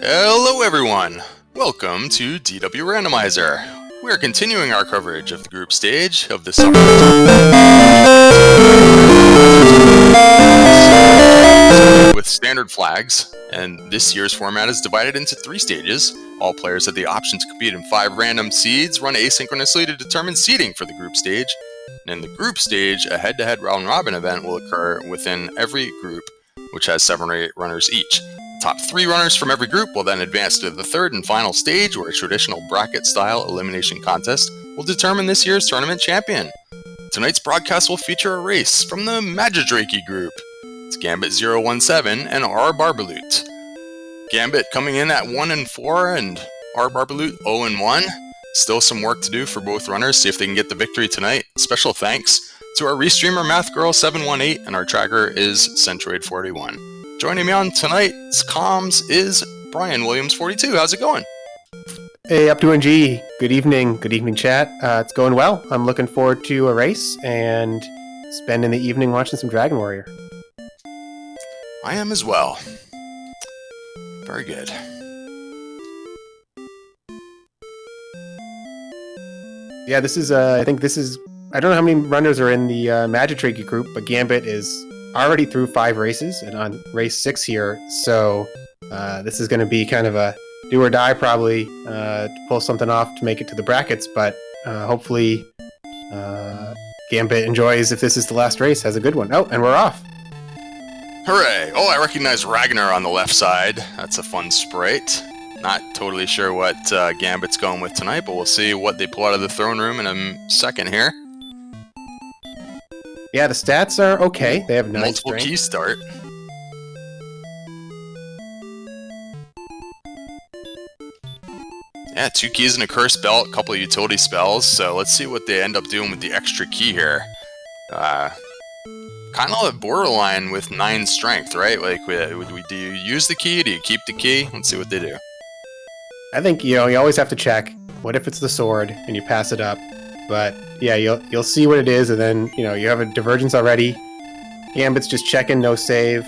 Hello everyone! Welcome to DW Randomizer. We are continuing our coverage of the group stage of the summer with standard flags, and this year's format is divided into 3 stages. All players have the option to compete in 5 random seeds run asynchronously to determine seeding for the group stage. And in the group stage, a head-to-head round-robin event will occur within every group, which has 7 or 8 runners each. Top 3 runners from every group will then advance to the 3rd and final stage, where a traditional bracket-style elimination contest will determine this year's tournament champion. Tonight's broadcast will feature a race from the Magidrakee group. It's Gambit017 and rBarbaloot. Gambit coming in at 1-4 and rBarbaloot 0-1. Still some work to do for both runners, see if they can get the victory tonight. Special thanks to our restreamer MathGirl718 and our tracker is Centroid41. Joining me on tonight's comms is Brian Williams42. How's it going? Hey, up to NG. Good evening, chat. It's going well. I'm looking forward to a race and spending the evening watching some Dragon Warrior. I am as well. Very good. Yeah, this is, I think this is, I don't know how many runners are in the Magidrakee group, but Gambit is already through 5 races and on race 6 here, so this is going to be kind of a do or die probably to pull something off to make it to the brackets, but hopefully Gambit enjoys if this is the last race, has a good one. Oh, and we're off. Hooray! Oh, I recognize Ragnar on the left side. That's a fun sprite. Not totally sure what Gambit's going with tonight, but we'll see what they pull out of the throne room in a second here. Yeah, the stats are okay. They have 9 multiple strength. key start. Yeah, 2 keys and a curse belt, a couple of utility spells. So let's see what they end up doing with the extra key here. Kind of borderline with 9 strength, right? Like, do you use the key? Do you keep the key? Let's see what they do. I think you always have to check. What if it's the sword and you pass it up? But yeah, you'll see what it is, and then you have a divergence already. Gambit's just checking, no save.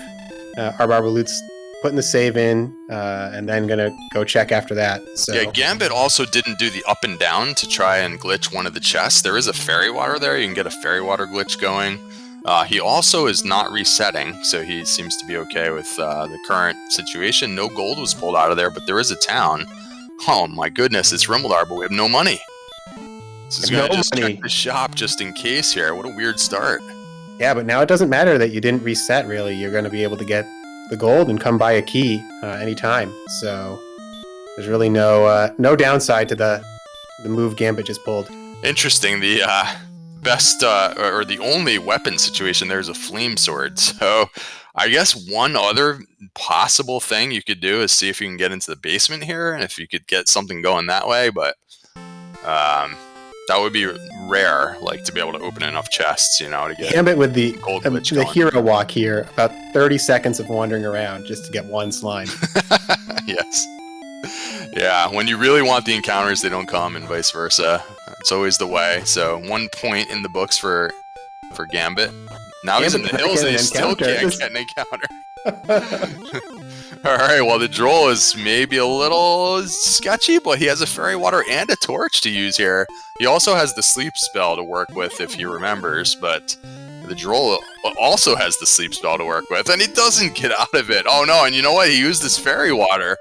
rBarbaloot's putting the save in, and then gonna go check after that. So yeah, Gambit also didn't do the up and down to try and glitch one of the chests. There is a fairy water there. You can get a fairy water glitch going. He also is not resetting, so he seems to be okay with the current situation. No gold was pulled out of there, but there is a town. Oh my goodness, it's Rimbledar, but we have no money. So he's going to just check the shop just in case here. What a weird start. Yeah, but now it doesn't matter that you didn't reset, really. You're going to be able to get the gold and come buy a key anytime. So there's really no downside to the move Gambit just pulled. Interesting. The best, or the only weapon situation there is a flame sword. So I guess one other possible thing you could do is see if you can get into the basement here, and if you could get something going that way, but that would be rare, like to be able to open enough chests, to get Gambit with the gold glitch going. hero walk here, about 30 seconds of wandering around just to get one slime. Yes. Yeah, when you really want the encounters, they don't come, and vice versa. It's always the way. So 1 point in the books for Gambit. Now he's in the hills and he still can't get an encounter. Alright, well the droll is maybe a little sketchy, but he has a fairy water and a torch to use here. He also has the sleep spell to work with if he remembers, but the droll also has the sleep spell to work with, and he doesn't get out of it. Oh no, and you know what? He used this fairy water.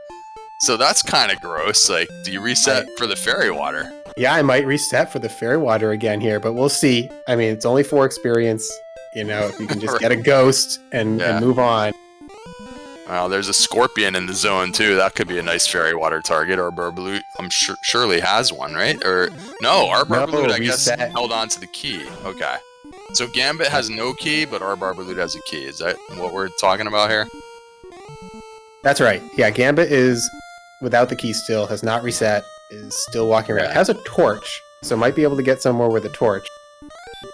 So that's kind of gross. Like, do you reset for the fairy water? Yeah, I might reset for the fairy water again here, but we'll see. I mean, it's only 4 experience. If you can just get a ghost and move on. Well, there's a scorpion in the zone too. That could be a nice fairy water target. Or rBarbaloot, I'm sure surely has one, right? Or no, rBarbaloot, I guess, held on to the key. Okay, so Gambit has no key, but rBarbaloot has a key. Is that what we're talking about here? That's right. Yeah, Gambit is without the key still, has not reset, is still walking around. Has a torch, so might be able to get somewhere with a torch.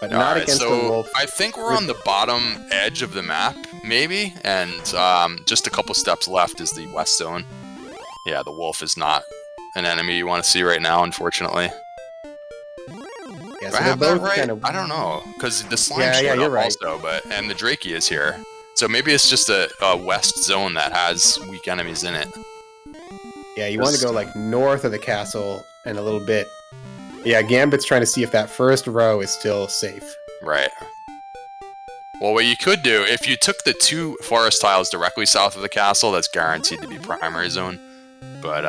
But not against the wolf. I think we're on the bottom edge of the map, maybe, and just a couple steps left is the west zone. Yeah, the wolf is not an enemy you want to see right now, unfortunately. Yeah, do I have that right? I don't know, because the slime showed up also, and the Drakey is here. So maybe it's just a west zone that has weak enemies in it. Yeah, you want to go like north of the castle and a little bit. Yeah, Gambit's trying to see if that first row is still safe. Right. Well, what you could do, if you took the 2 forest tiles directly south of the castle, that's guaranteed to be primary zone. But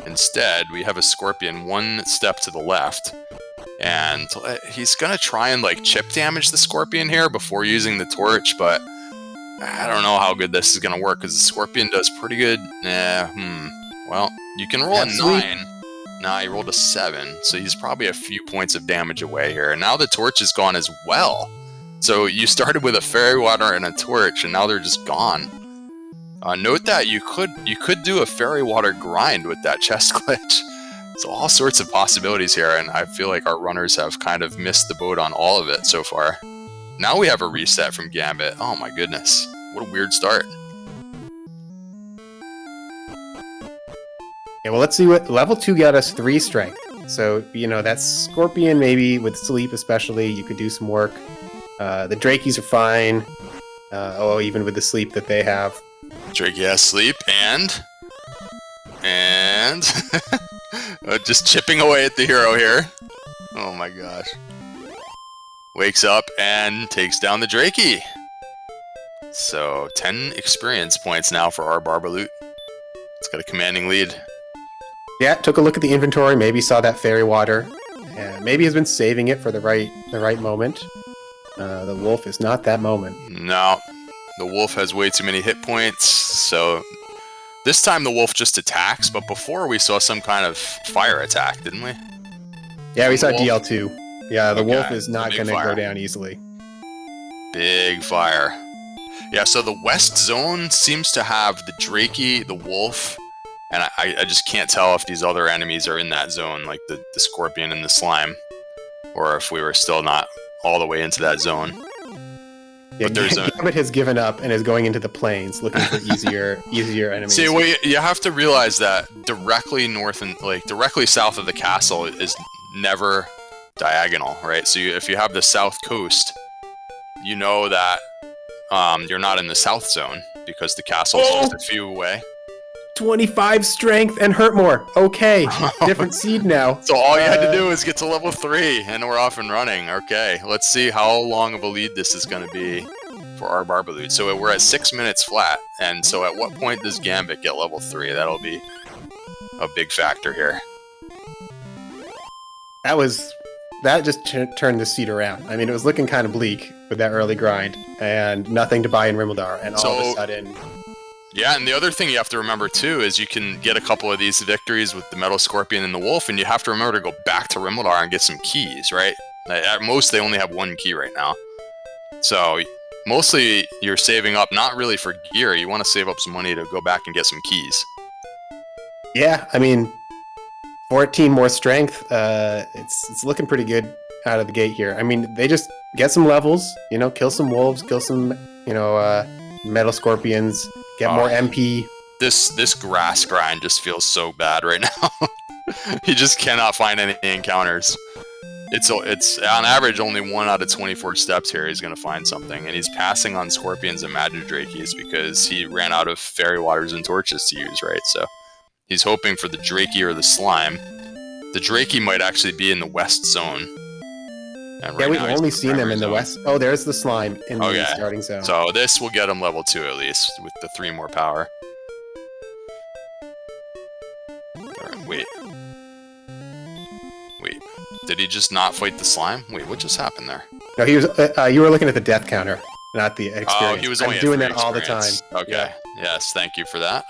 instead, we have a Scorpion 1 step to the left. And he's going to try and like chip damage the Scorpion here before using the torch, but I don't know how good this is going to work because the Scorpion does pretty good. Well, you can roll a 9. Nah, he rolled a 7, so he's probably a few points of damage away here. And now the torch is gone as well. So you started with a fairy water and a torch, and now they're just gone. Note that you could do a fairy water grind with that chest glitch. So all sorts of possibilities here, and I feel like our runners have kind of missed the boat on all of it so far. Now we have a reset from Gambit. Oh my goodness, what a weird start. Yeah, well, let's see what level 2 got us 3 strength. So, you know, that Scorpion, maybe with sleep especially, you could do some work. The Drakees are fine. Even with the sleep that they have. Drakey has sleep, and just chipping away at the hero here. Oh my gosh. Wakes up and takes down the Drakey. So 10 experience points now for rBarbaloot. It's got a commanding lead. Yeah, took a look at the inventory, maybe saw that fairy water. Maybe has been saving it for the right moment. The wolf is not that moment. No, the wolf has way too many hit points, so this time the wolf just attacks, but before we saw some kind of fire attack, didn't we? Yeah, we saw DL2. Yeah, the wolf is not going to go down easily. Big fire. Yeah, so the west zone seems to have the Drakey, the wolf, and I just can't tell if these other enemies are in that zone, like the Scorpion and the Slime, or if we were still not all the way into that zone. Yeah, Gambit has given up and is going into the plains looking for easier enemies. See, well, you have to realize that directly north and directly south of the castle is never diagonal, right? So if you have the south coast, you know that you're not in the south zone because the castle is just a few away. 25 strength and hurt more. Okay, different seed now. So all you had to do is get to level 3, and we're off and running. Okay, let's see how long of a lead this is going to be for rBarbaloot. So we're at 6 minutes flat, and so at what point does Gambit get level 3? That'll be a big factor here. That just turned the seed around. I mean, it was looking kind of bleak with that early grind, and nothing to buy in Rimuldar, and all of a sudden... Yeah, and the other thing you have to remember, too, is you can get a couple of these victories with the Metal Scorpion and the Wolf, and you have to remember to go back to Rimuldar and get some keys, right? At most, they only have 1 key right now. So, mostly, you're saving up, not really for gear, you want to save up some money to go back and get some keys. Yeah, I mean, 14 more strength, it's looking pretty good out of the gate here. I mean, they just get some levels, you know, kill some wolves, kill some, Metal Scorpions, get more MP. This grass grind just feels so bad right now. He just cannot find any encounters. It's on average only 1 out of 24 steps here he's going to find something, and he's passing on Scorpions and Magidrakees because he ran out of Fairy Waters and Torches to use, right? So he's hoping for the Drakey or the Slime. The Drakey might actually be in the west zone. And right we've only seen them in the west. Oh, there's the Slime in the starting zone. So this will get him level 2 at least, with the 3 more power. Alright, wait. Did he just not fight the Slime? Wait, what just happened there? No, he was. You were looking at the death counter, not the experience. Oh, he was only doing that all the time. Okay. Yeah. Yes, thank you for that.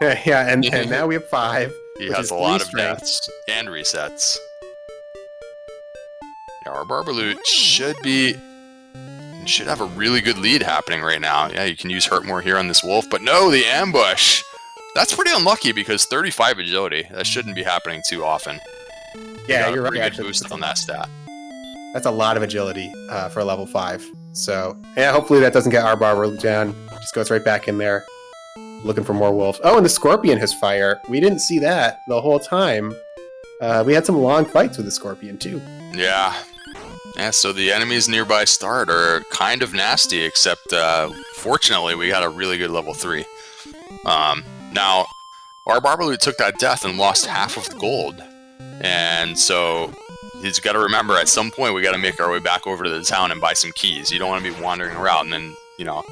Yeah, and now we have 5. He has a lot of deaths and resets. rBarbaloot should have a really good lead happening right now. Yeah, you can use Hurt More here on this wolf, but no, the ambush! That's pretty unlucky because 35 agility. That shouldn't be happening too often. Yeah, you're right. Pretty good boost on that stat. That's a lot of agility for level 5. So, yeah, hopefully that doesn't get rBarbaloot down. Just goes right back in there, looking for more wolves. Oh, and the Scorpion has fire. We didn't see that the whole time. We had some long fights with the Scorpion, too. Yeah. Yeah, so the enemies nearby start are kind of nasty, except fortunately we got a really good level 3. Now, rBarbaloot took that death and lost half of the gold. And so he's got to remember, at some point we got to make our way back over to the town and buy some keys. You don't want to be wandering around and then, you know,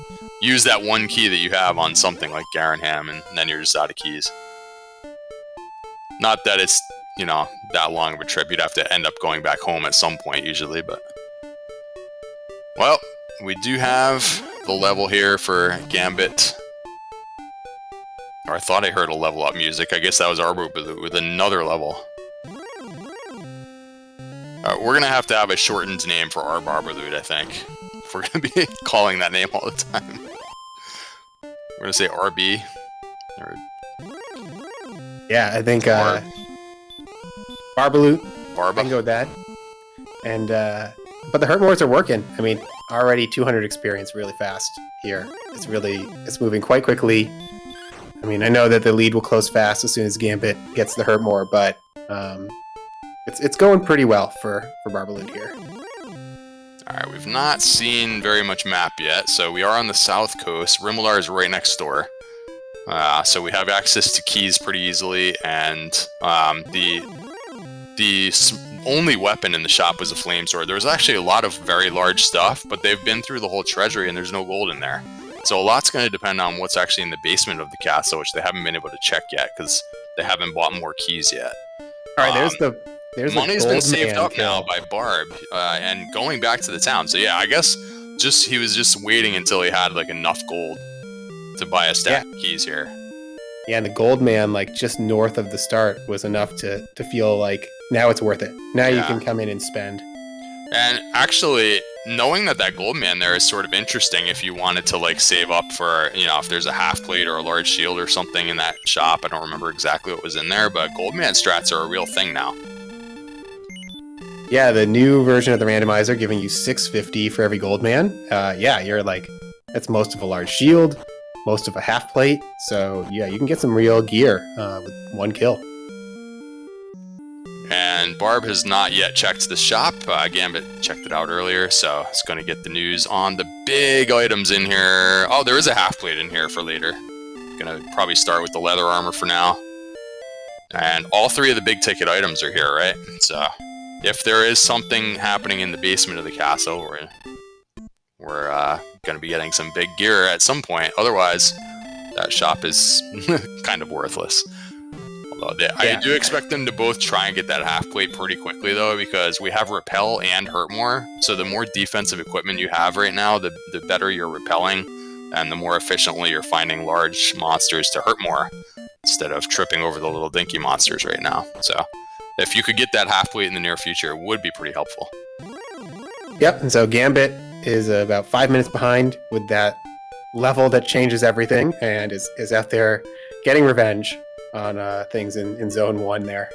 use that one key that you have on something like Garanham, and then you're just out of keys. Not that it's, you know, that long of a trip. You'd have to end up going back home at some point usually, but... Well, we do have the level here for Gambit. Or I thought I heard a level up music. I guess that was rBarbaloot with another level. We're gonna have to have a shortened name for rBarbaloot, I think. If we're gonna be calling that name all the time. We're gonna say RB. Or... Yeah, I think Barbaloot. Barba. I can go with that. And but the hurt mores are working. I mean, already 200 experience really fast here. It's moving quite quickly. I mean, I know that the lead will close fast as soon as Gambit gets the hurt more, but it's going pretty well for Barbaloot here. Alright, we've not seen very much map yet, so we are on the south coast. Rimmaldar is right next door. So we have access to keys pretty easily, and the only weapon in the shop was a flame sword. There was actually a lot of very large stuff, but they've been through the whole treasury and there's no gold in there. So a lot's going to depend on what's actually in the basement of the castle, which they haven't been able to check yet because they haven't bought more keys yet. Alright, there's money's been saved up now by Barb, and going back to the town. So yeah, I guess he was just waiting until he had like enough gold to buy a stack of keys here. Yeah, and the gold man, like just north of the start, was enough to feel like now it's worth it. Now you can come in and spend. And actually, knowing that gold man there is sort of interesting if you wanted to like save up for, you know, if there's a half plate or a large shield or something in that shop. I don't remember exactly what was in there, but gold man strats are a real thing now. Yeah, the new version of the randomizer giving you 650 for every gold man. Yeah, you're like, that's most of a large shield, most of a half plate. So yeah, you can get some real gear with one kill. And Barb has not yet checked the shop. Gambit checked it out earlier, so it's going to get the news on the big items in here. Oh, there is a half plate in here for later. Going to probably start with the leather armor for now. And all three of the big ticket items are here, right? So if there is something happening in the basement of the castle, we're going to be getting some big gear at some point. Otherwise, that shop is kind of worthless. I do expect them to both try and get that half plate pretty quickly, though, because we have repel and hurt more. So the more defensive equipment you have right now, the better you're repelling, and the more efficiently you're finding large monsters to hurt more, instead of tripping over the little dinky monsters right now. So if you could get that half plate in the near future, it would be pretty helpful. Yep, and so Gambit is about 5 minutes behind with that level that changes everything, and is out there getting revenge on things in Zone 1 there.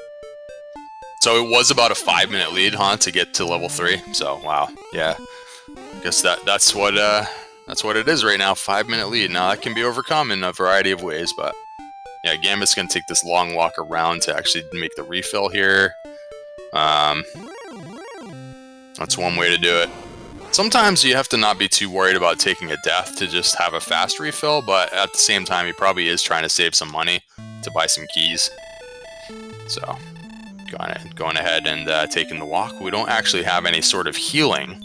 So it was about a 5-minute lead, huh, to get to level 3. So wow, yeah. I guess that's what it is right now. 5-minute lead. Now that can be overcome in a variety of ways, but yeah, Gambit's gonna take this long walk around to actually make the refill here. That's one way to do it. Sometimes you have to not be too worried about taking a death to just have a fast refill, but at the same time, he probably is trying to save some money to buy some keys. So, going ahead and taking the walk. We don't actually have any sort of healing,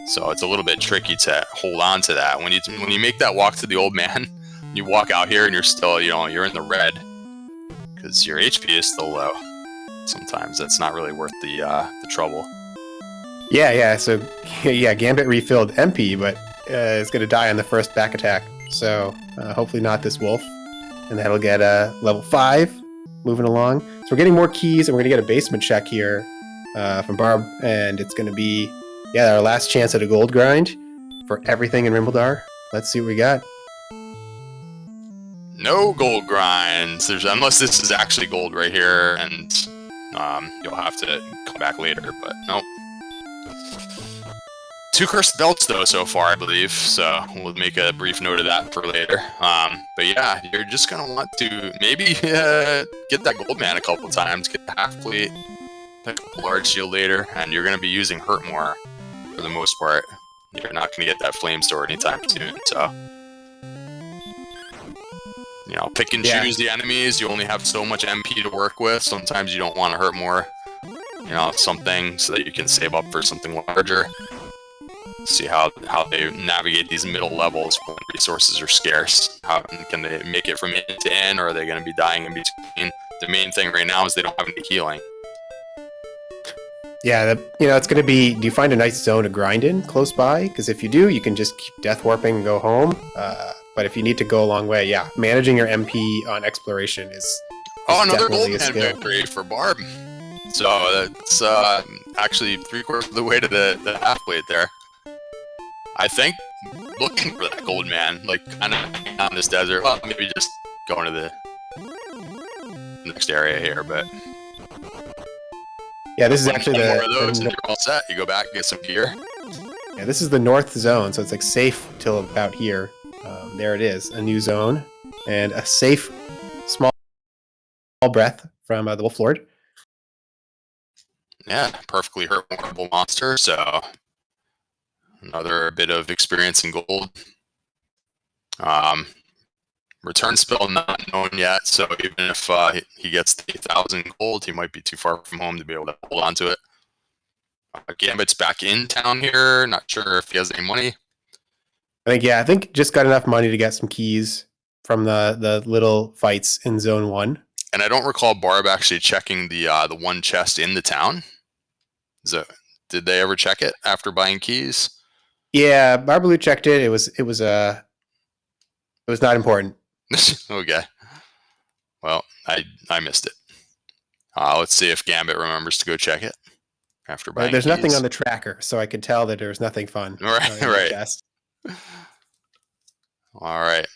so it's a little bit tricky to hold on to that. When you make that walk to the old man, you walk out here and you're still, you're in the red because your HP is still low. Sometimes that's not really worth the trouble. Yeah. So yeah, Gambit refilled MP, but is going to die on the first back attack. So hopefully not this wolf. And that'll get level 5 moving along. So we're getting more keys, and we're going to get a basement check here from Barb. And it's going to be, our last chance at a gold grind for everything in Rimmaldar. Let's see what we got. No gold grinds. Unless this is actually gold right here, and you'll have to come back later, but nope. 2 cursed belts, though, so far, I believe, so we'll make a brief note of that for later. But yeah, you're just going to want to maybe get that gold man a couple times, get the half plate, pick up a large shield later, and you're going to be using hurt more for the most part. You're not going to get that flame sword anytime soon, so. pick and choose the enemies. You only have so much MP to work with. Sometimes you don't want to hurt more, something so that you can save up for something larger. See how they navigate these middle levels when resources are scarce. How can they make it from in to in, or are they going to be dying in between? The main thing right now is they don't have any healing. Yeah, it's going to be, do you find a nice zone to grind in close by? Because if you do, you can just keep death warping and go home. But if you need to go a long way, managing your MP on exploration is another gold man victory for Barb. So that's actually 3/4 of the way to the half-plate there. I think looking for that gold man, kind of on this desert. Well, maybe just going to the next area here, but this is actually more of those, and you're all set. You go back, get some gear. Yeah, this is the north zone, so it's safe till about here. There it is, a new zone and a safe small breath from the Wolf Lord. Yeah, perfectly hurtable monster. So. Another bit of experience in gold. Return spell not known yet, so even if he gets the 1,000 gold, he might be too far from home to be able to hold on to it. Gambit's back in town here. Not sure if he has any money. I think just got enough money to get some keys from the little fights in Zone 1. And I don't recall Barb actually checking the one chest in the town. Did they ever check it after buying keys? Yeah, rBarbaloot checked it. It was not important. Okay. Well, I missed it. Let's see if Gambit remembers to go check it after buying There's keys. nothing on the tracker, so I could tell that there's nothing fun. Right. All right.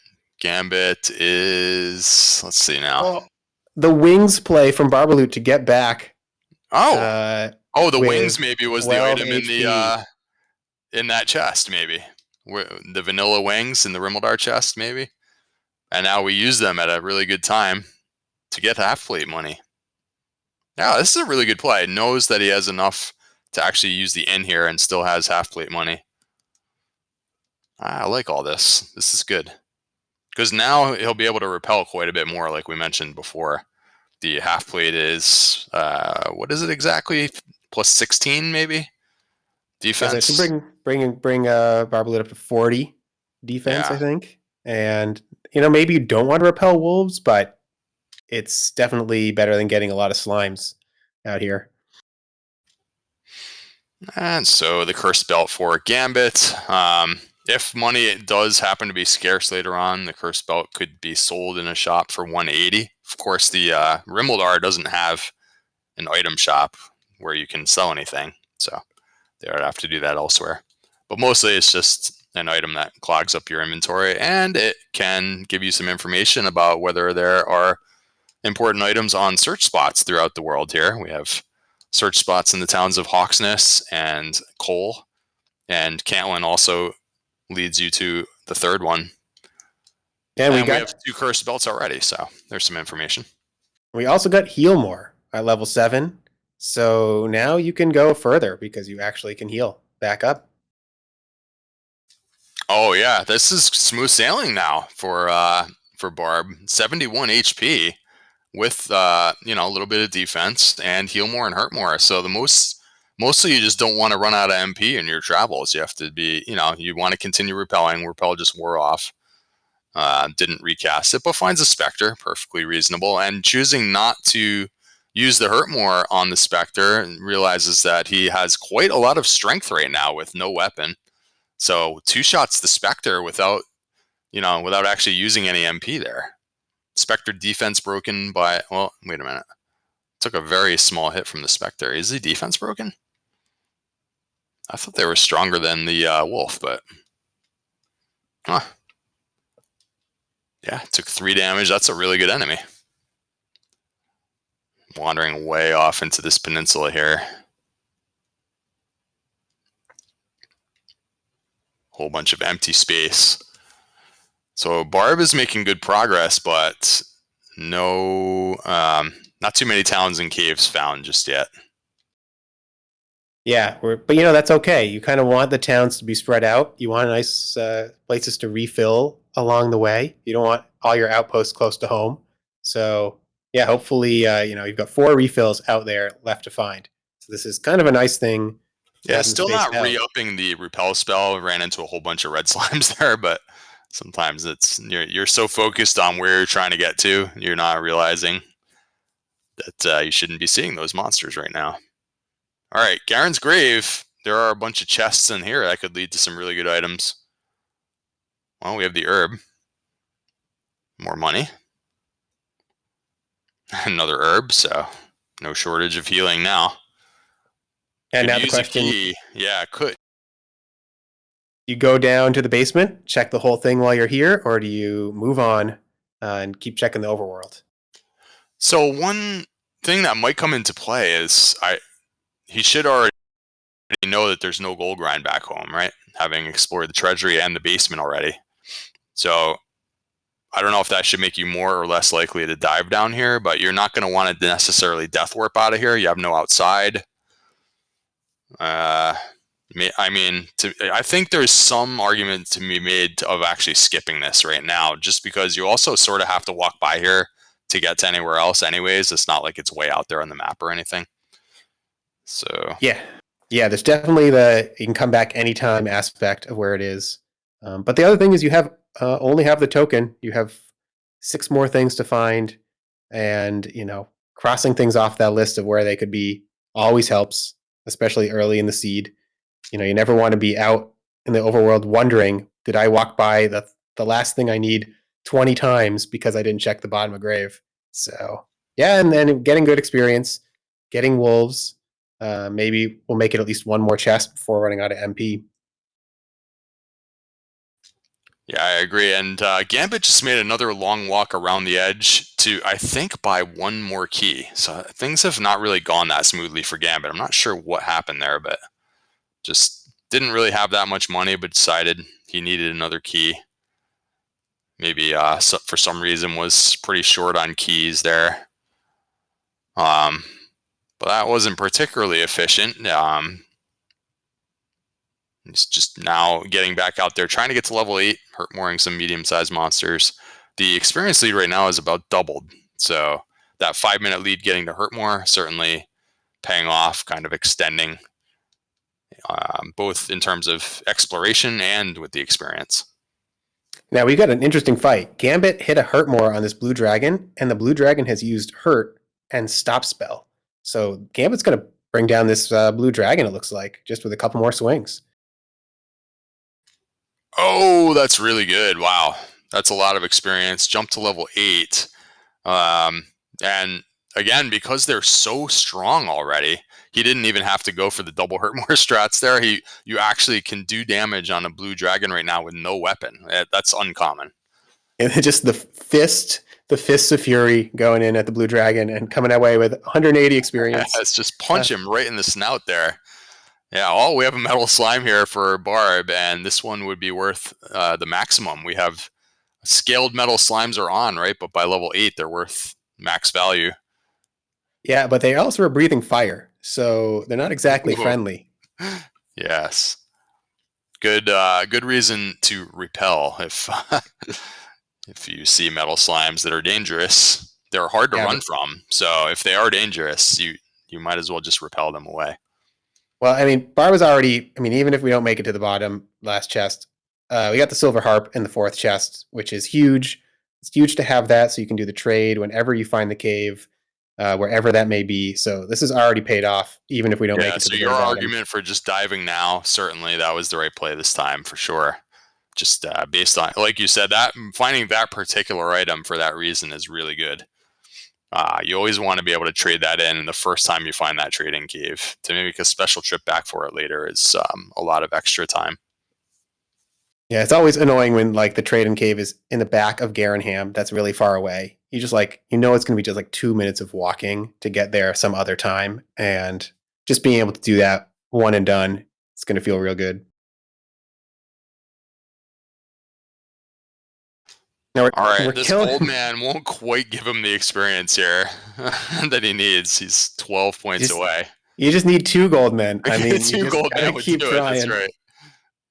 Gambit is... Let's see now. The wings play from rBarbaloot to get back. The wings maybe was the item HP. in that chest, maybe. The vanilla wings in the Rimmildar chest, maybe. And now we use them at a really good time to get half-plate money. Yeah, this is a really good play. It knows that he has enough to actually use the inn here and still has half-plate money. I like all this. This is good. Because now he'll be able to repel quite a bit more, like we mentioned before. The half-plate is, what is it exactly? Plus 16, maybe? Defense. So bring rBarbaloot up to 40 defense, I think. And maybe you don't want to repel wolves, but it's definitely better than getting a lot of slimes out here. And so the cursed belt for Gambit. If money does happen to be scarce later on, the cursed belt could be sold in a shop for 180. Of course, the Rimmildar doesn't have an item shop where you can sell anything, so they would have to do that elsewhere. But mostly it's just an item that clogs up your inventory, and it can give you some information about whether there are important items on search spots throughout the world here. We have search spots in the towns of Hawksness and Cole, and Cantlin also leads you to the third one. And we have 2 cursed belts already, so there's some information. We also got heal more at level 7. So now you can go further because you actually can heal back up. Oh yeah, this is smooth sailing now for Barb. 71 HP with a little bit of defense and heal more and hurt more. So mostly you just don't want to run out of MP in your travels. You have to be, you want to continue repelling. Repel just wore off. Didn't recast it, but finds a Spectre, perfectly reasonable. And choosing not to use the hurt more on the Spectre and realizes that he has quite a lot of strength right now with no weapon. So 2 shots the Spectre without actually using any MP there. Spectre defense broken by, well, wait a minute. Took a very small hit from the Spectre. Is the defense broken? I thought they were stronger than the Wolf, but... Huh. Yeah, took 3 damage. That's a really good enemy. Wandering way off into this peninsula here. Whole bunch of empty space. So Barb is making good progress, but no, not too many towns and caves found just yet. Yeah, but that's okay. You kind of want the towns to be spread out. You want nice places to refill along the way. You don't want all your outposts close to home. So yeah, hopefully, you've got 4 refills out there left to find. So this is kind of a nice thing. Yeah, Getting still spaced not out. re-upping the repel spell. Ran into a whole bunch of red slimes there, but sometimes you're so focused on where you're trying to get to, you're not realizing that you shouldn't be seeing those monsters right now. All right, Garen's Grave. There are a bunch of chests in here that could lead to some really good items. Well, we have the herb. More money. Another herb, so no shortage of healing now. And Could now the use a question, key. Yeah, could. you go down to the basement, check the whole thing while you're here, or do you move on and keep checking the overworld? So one thing that might come into play is he should already know that there's no gold grind back home, right? Having explored the treasury and the basement already. So I don't know if that should make you more or less likely to dive down here, but you're not going to want to necessarily death warp out of here. You have no outside. I think there's some argument to be made of actually skipping this right now, just because you also sort of have to walk by here to get to anywhere else anyways. It's not like it's way out there on the map or anything. So yeah, there's definitely the you can come back anytime aspect of where it is. But the other thing is you have only have the token. You have 6 more things to find, and crossing things off that list of where they could be always helps, especially early in the seed. You never want to be out in the overworld wondering, did I walk by the last thing I need 20 times because I didn't check the bottom of grave? So yeah, and then getting good experience, getting wolves. Maybe we'll make it at least one more chest before running out of MP. yeah, I agree. And Gambit just made another long walk around the edge to, I think, buy one more key. So things have not really gone that smoothly for Gambit. I'm not sure what happened there, but just didn't really have that much money, but decided he needed another key. Maybe for some reason was pretty short on keys there. But that wasn't particularly efficient. He's just now getting back out there, trying to get to level 8, hurt-mooring some medium-sized monsters. The experience lead right now is about doubled. So that 5-minute lead getting to Hurtmore certainly paying off, kind of extending, both in terms of exploration and with the experience. Now we got an interesting fight. Gambit hit a hurt more on this blue dragon, and the blue dragon has used hurt and stop spell. So Gambit's going to bring down this blue dragon, it looks like, just with a couple more swings. Oh, that's really good. Wow. That's a lot of experience. Jump to level 8. And again, because they're so strong already, he didn't even have to go for the double hurt more strats there. You actually can do damage on a blue dragon right now with no weapon. That's uncommon. And just the fists of fury going in at the blue dragon and coming away with 180 experience. Let's just punch him right in the snout there. Yeah, we have a metal slime here for Barb, and this one would be worth the maximum. We have scaled metal slimes are on, right? But by level 8, they're worth max value. Yeah, but they also are breathing fire, so they're not exactly friendly. Yes. Good reason to repel if if you see metal slimes that are dangerous. They're hard to run from, so if they are dangerous, you might as well just repel them away. Well, I mean, Barb was already, even if we don't make it to the bottom, last chest, we got the silver harp in the 4th chest, which is huge. It's huge to have that so you can do the trade whenever you find the cave, wherever that may be. So this is already paid off, even if we don't make it to the your bottom. argument for just diving now, certainly that was the right play this time for sure. Just based on, like you said, that finding that particular item for that reason is really good. You always want to be able to trade that in the first time you find that trading cave. To make a special trip back for it later is a lot of extra time. Yeah, it's always annoying when the trading cave is in the back of Garenham. That's really far away. You just it's going to be just 2 minutes of walking to get there some other time, and just being able to do that one and done, it's going to feel real good. All right, this old man won't quite give him the experience here that he needs. He's 12 points away. You just need 2 gold men. I mean, 2 gold men would keep do trying. it. That's right.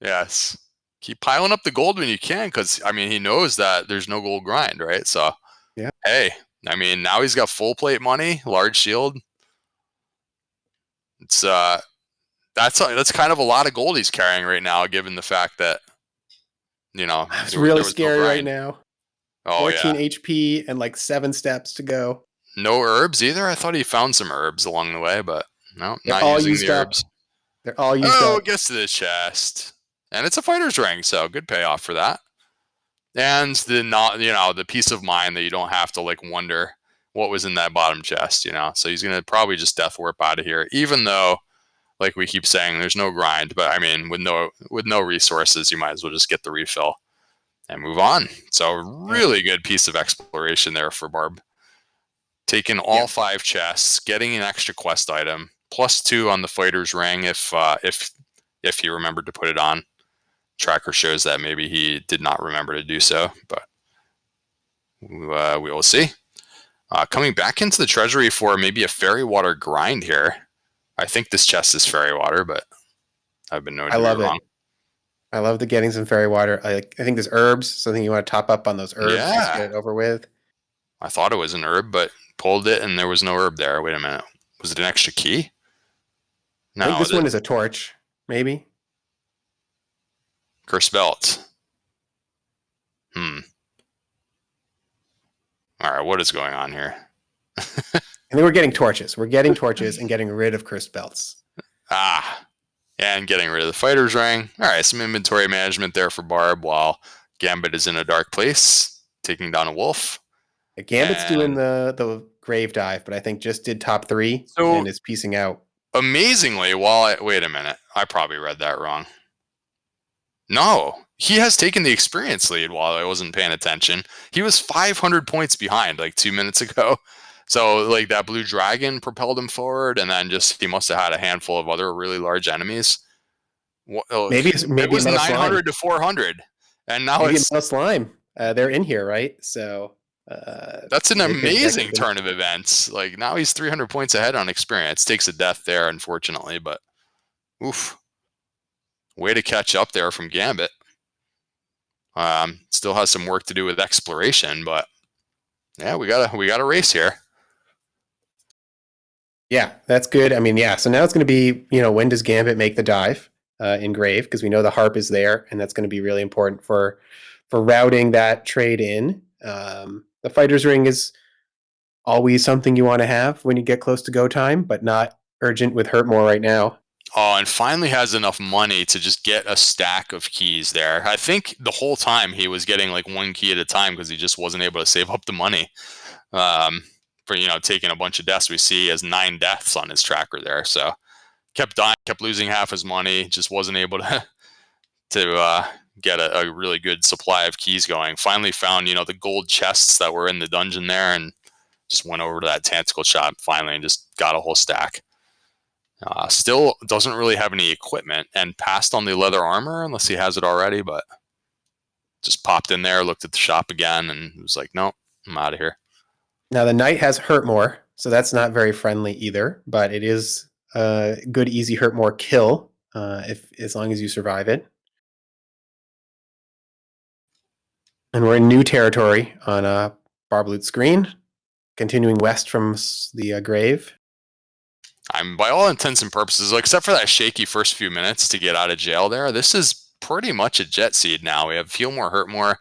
Yes. keep piling up the gold when you can, because I mean he knows that there's no gold grind, right? So Yeah. hey, I mean now he's got full plate money, large shield. It's that's kind of a lot of gold he's carrying right now, given the fact that It's really there was no scary right grind. now. Oh 14 yeah, HP and like 7 steps to go. no herbs either. I thought he found some herbs along the way, but no, They're not all using the used herbs. up. They're all used Oh, up. it gets to the chest, and it's a fighter's ring, so good payoff for that. And the peace of mind that you don't have to like wonder what was in that bottom chest. So he's gonna probably just death warp out of here, even though, like we keep saying, there's no grind. But I mean, with no resources, you might as well just get the refill and move on. So really good piece of exploration there for Barb. Taking all 5 chests, getting an extra quest item, +2 on the fighter's ring if he remembered to put it on. Tracker shows that maybe he did not remember to do so, but we will see. Coming back into the treasury for maybe a fairy water grind here. I think this chest is fairy water, but I've been known to be wrong. I love the getting some fairy water. I think there's herbs, something you want to top up on those herbs. Yeah. Just get it over with. I thought it was an herb, but pulled it and there was no herb there. Wait a minute. Was it an extra key? No, I think this one is a torch, maybe. Curse belt. All right, what is going on here? And then we're getting torches. We're getting torches and getting rid of cursed belts. And getting rid of the fighter's ring. All right, some inventory management there for Barb while Gambit is in a dark place, taking down a wolf. Gambit's doing the grave dive, but I think just did top 3 and is piecing out. Amazingly, wait a minute, I probably read that wrong. No, he has taken the experience lead while I wasn't paying attention. He was 500 points behind like 2 minutes ago. So like that blue dragon propelled him forward, and then just he must have had a handful of other really large enemies. Maybe it was 900 slime. to 400, and now maybe it's a slime. They're in here, right? So that's an amazing turn of events. Like now he's 300 points ahead on experience. Takes a death there, unfortunately, but oof. Way to catch up there from Gambit. Still has some work to do with exploration, but yeah, we got a race here. Yeah, that's good. I mean, yeah. So now it's going to be, when does Gambit make the dive in grave? Because we know the harp is there, and that's going to be really important for routing that trade in. The fighter's ring is always something you want to have when you get close to go time, but not urgent with Hurtmore right now. Oh, and finally has enough money to just get a stack of keys there. I think the whole time he was getting like 1 key at a time because he just wasn't able to save up the money for taking a bunch of deaths. We see he has 9 deaths on his tracker there, so kept dying, kept losing half his money, just wasn't able to get a really good supply of keys going. Finally found the gold chests that were in the dungeon there, and just went over to that tactical shop finally and just got a whole stack. Still doesn't really have any equipment and passed on the leather armor unless he has it already, but just popped in there, looked at the shop again, and was like, nope, I'm out of here. Now the knight has Hurtmore, so that's not very friendly either, but it is a good, easy Hurtmore kill as long as you survive it. And we're in new territory on rBarbaloot's screen, continuing west from the grave. I'm by all intents and purposes, except for that shaky first few minutes to get out of jail there, this is pretty much a jet seed now. We have Feel More, Hurt More.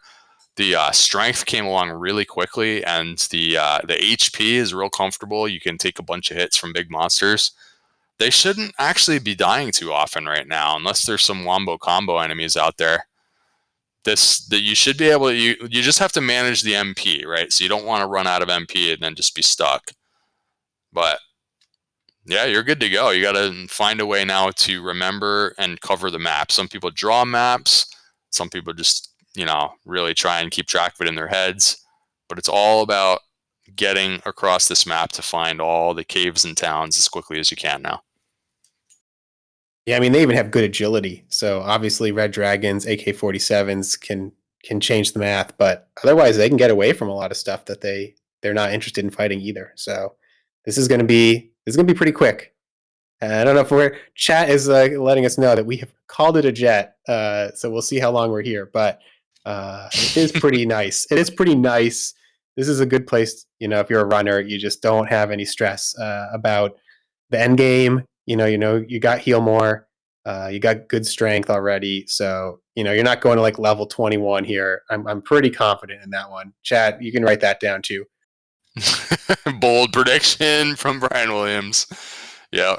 The strength came along really quickly, and the HP is real comfortable. You can take a bunch of hits from big monsters. They shouldn't actually be dying too often right now, unless there's some wombo combo enemies out there. That you should be able to, you just have to manage the MP, right? So you don't want to run out of MP and then just be stuck. But yeah, you're good to go. You got to find a way now to remember and cover the map. Some people draw maps. Some people just, really try and keep track of it in their heads. But it's all about getting across this map to find all the caves and towns as quickly as you can now. Yeah, I mean, they even have good agility. So obviously red dragons, AK-47s can change the math, but otherwise they can get away from a lot of stuff that they're not interested in fighting either. So this is going to be pretty quick. I don't know if chat is letting us know that we have called it a jet. So we'll see how long we're here, but it is pretty nice. It is pretty nice. This is a good place. If you're a runner, you just don't have any stress about the end game. You got heal more. You got good strength already, so you're not going to like level 21 here. I'm pretty confident in that one. Chat, you can write that down too. Bold prediction from Brian Williams. Yeah.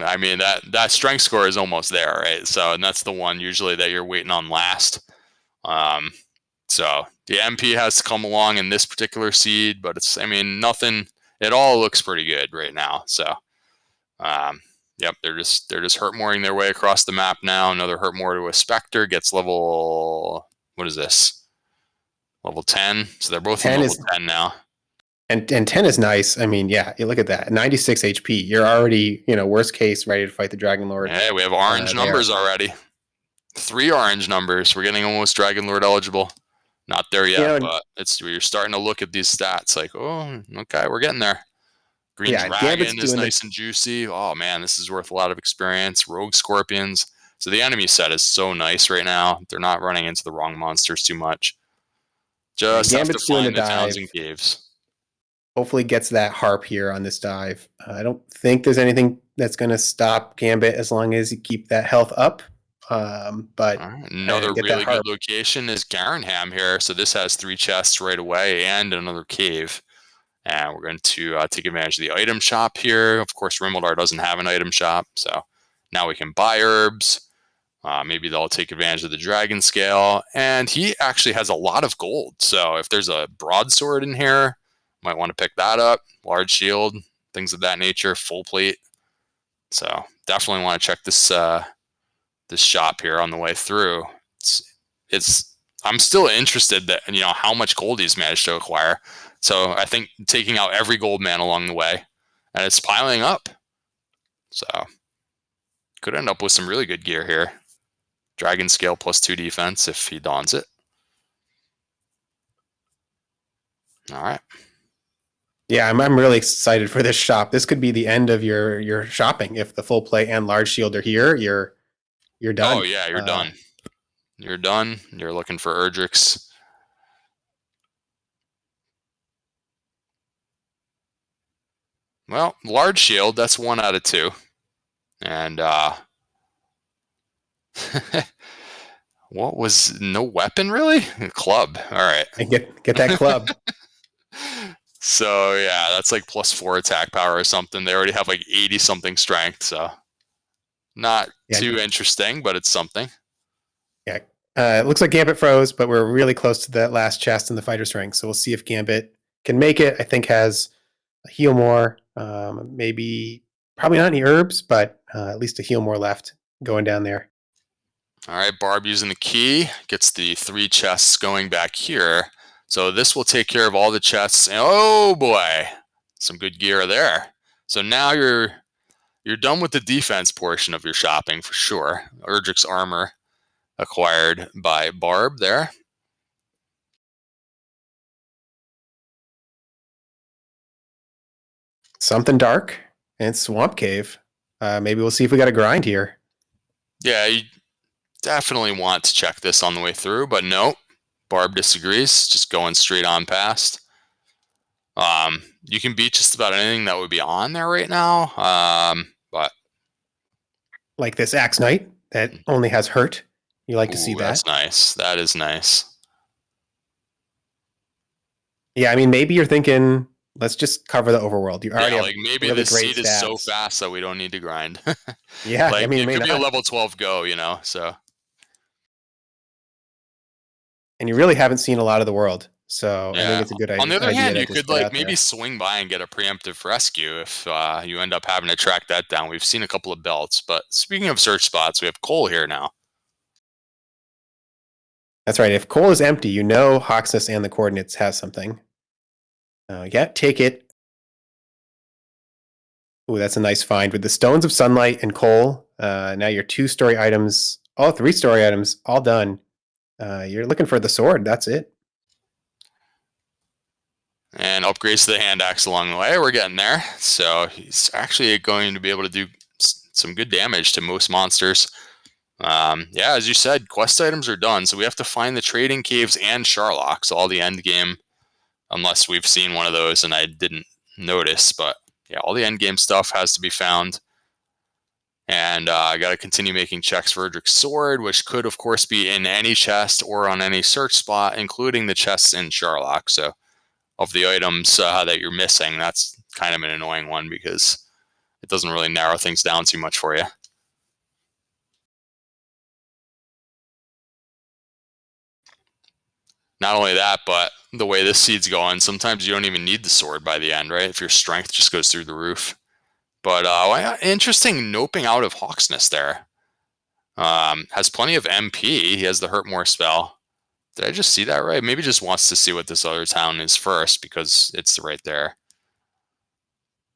I mean that strength score is almost there, right? So, and that's the one usually that you're waiting on last. So the MP has to come along in this particular seed, but nothing. It all looks pretty good right now. So, yep, they're just hurt mooring their way across the map now. Another hurt moor to a Spectre gets level. What is this? Level 10. So they're both in level 10 now. And 10 is nice. I mean, yeah, you look at that. 96 HP. You're already, worst case, ready to fight the Dragon Lord. Hey, we have orange numbers already. 3 orange numbers. We're getting almost Dragon Lord eligible. Not there yet, but you're starting to look at these stats like, oh, okay, we're getting there. Green Dragon is nice and juicy. Oh man, this is worth a lot of experience. Rogue Scorpions. So the enemy set is so nice right now. They're not running into the wrong monsters too much. Just have to find the towns and caves. Hopefully gets that harp here on this dive. I don't think there's anything that's going to stop Gambit as long as you keep that health up. But another really good location is Garenham here. So this has 3 chests right away and another cave. And we're going to take advantage of the item shop here. Of course, Rimmildar doesn't have an item shop. So now we can buy herbs. Maybe they'll take advantage of the dragon scale. And he actually has a lot of gold. So if there's a broadsword in here, might want to pick that up. Large shield, things of that nature, full plate. So definitely want to check this this shop here on the way through. I'm still interested that how much gold he's managed to acquire. So I think taking out every gold man along the way, and it's piling up. So could end up with some really good gear here. Dragon scale +2 defense if he dons it. All right. Yeah, I'm really excited for this shop. This could be the end of your shopping if the full plate and large shield are here. You're done. Oh yeah, you're done. You're done. You're looking for Erdrick's. Well, large shield, that's 1 out of 2. And what was no weapon really? Club. All right. And get that club. So yeah, that's like +4 attack power or something. They already have like 80 something strength, so not too interesting, but it's something. Yeah. It looks like Gambit froze, but we're really close to that last chest in the fighter's rank. So we'll see if Gambit can make it. I think has a heal more, maybe probably not any herbs, but at least a heal more left going down there. All right, Barb using the key gets the 3 chests going back here. So this will take care of all the chests. And oh boy, some good gear there. So now you're done with the defense portion of your shopping for sure. Erdrick's armor acquired by Barb there. Something dark and Swamp Cave. Maybe we'll see if we got a grind here. Yeah, you definitely want to check this on the way through, but no, Barb disagrees. Just going straight on past. You can beat just about anything that would be on there right now, but like this Axe Knight that only has hurt. You like to see that? That's nice. That is nice. Yeah, I mean, maybe you're thinking, let's just cover the overworld. You already have maybe the seed is so fast that we don't need to grind. Yeah, I mean, it could be a level 12 go, so. And you really haven't seen a lot of the world, so I think it's a good idea. On the other hand, you could maybe swing by and get a preemptive rescue if you end up having to track that down. We've seen a couple of belts, but speaking of search spots, we have coal here now. That's right. If coal is empty, Hawksness and the coordinates have something. Yeah, take it. Ooh, that's a nice find with the Stones of Sunlight and coal. Now your 2-story items, 3-story items, all done. You're looking for the sword. That's it. And upgrades to the hand axe along the way. We're getting there. So he's actually going to be able to do some good damage to most monsters. Yeah, as you said, quest items are done, so we have to find the trading caves and Sharlocks, all the end game, unless we've seen one of those and I didn't notice. But yeah, all the end game stuff has to be found. And I got to continue making checks for Erdrick's sword, which could, of course, be in any chest or on any search spot, including the chests in Sharlock. So, of the items that you're missing, that's kind of an annoying one because it doesn't really narrow things down too much for you. Not only that, but the way this seed's going, sometimes you don't even need the sword by the end, right? If your strength just goes through the roof. But interesting noping out of Hawksness there. Has plenty of MP. He has the Hurt More spell. Did I just see that right? Maybe just wants to see what this other town is first because it's right there.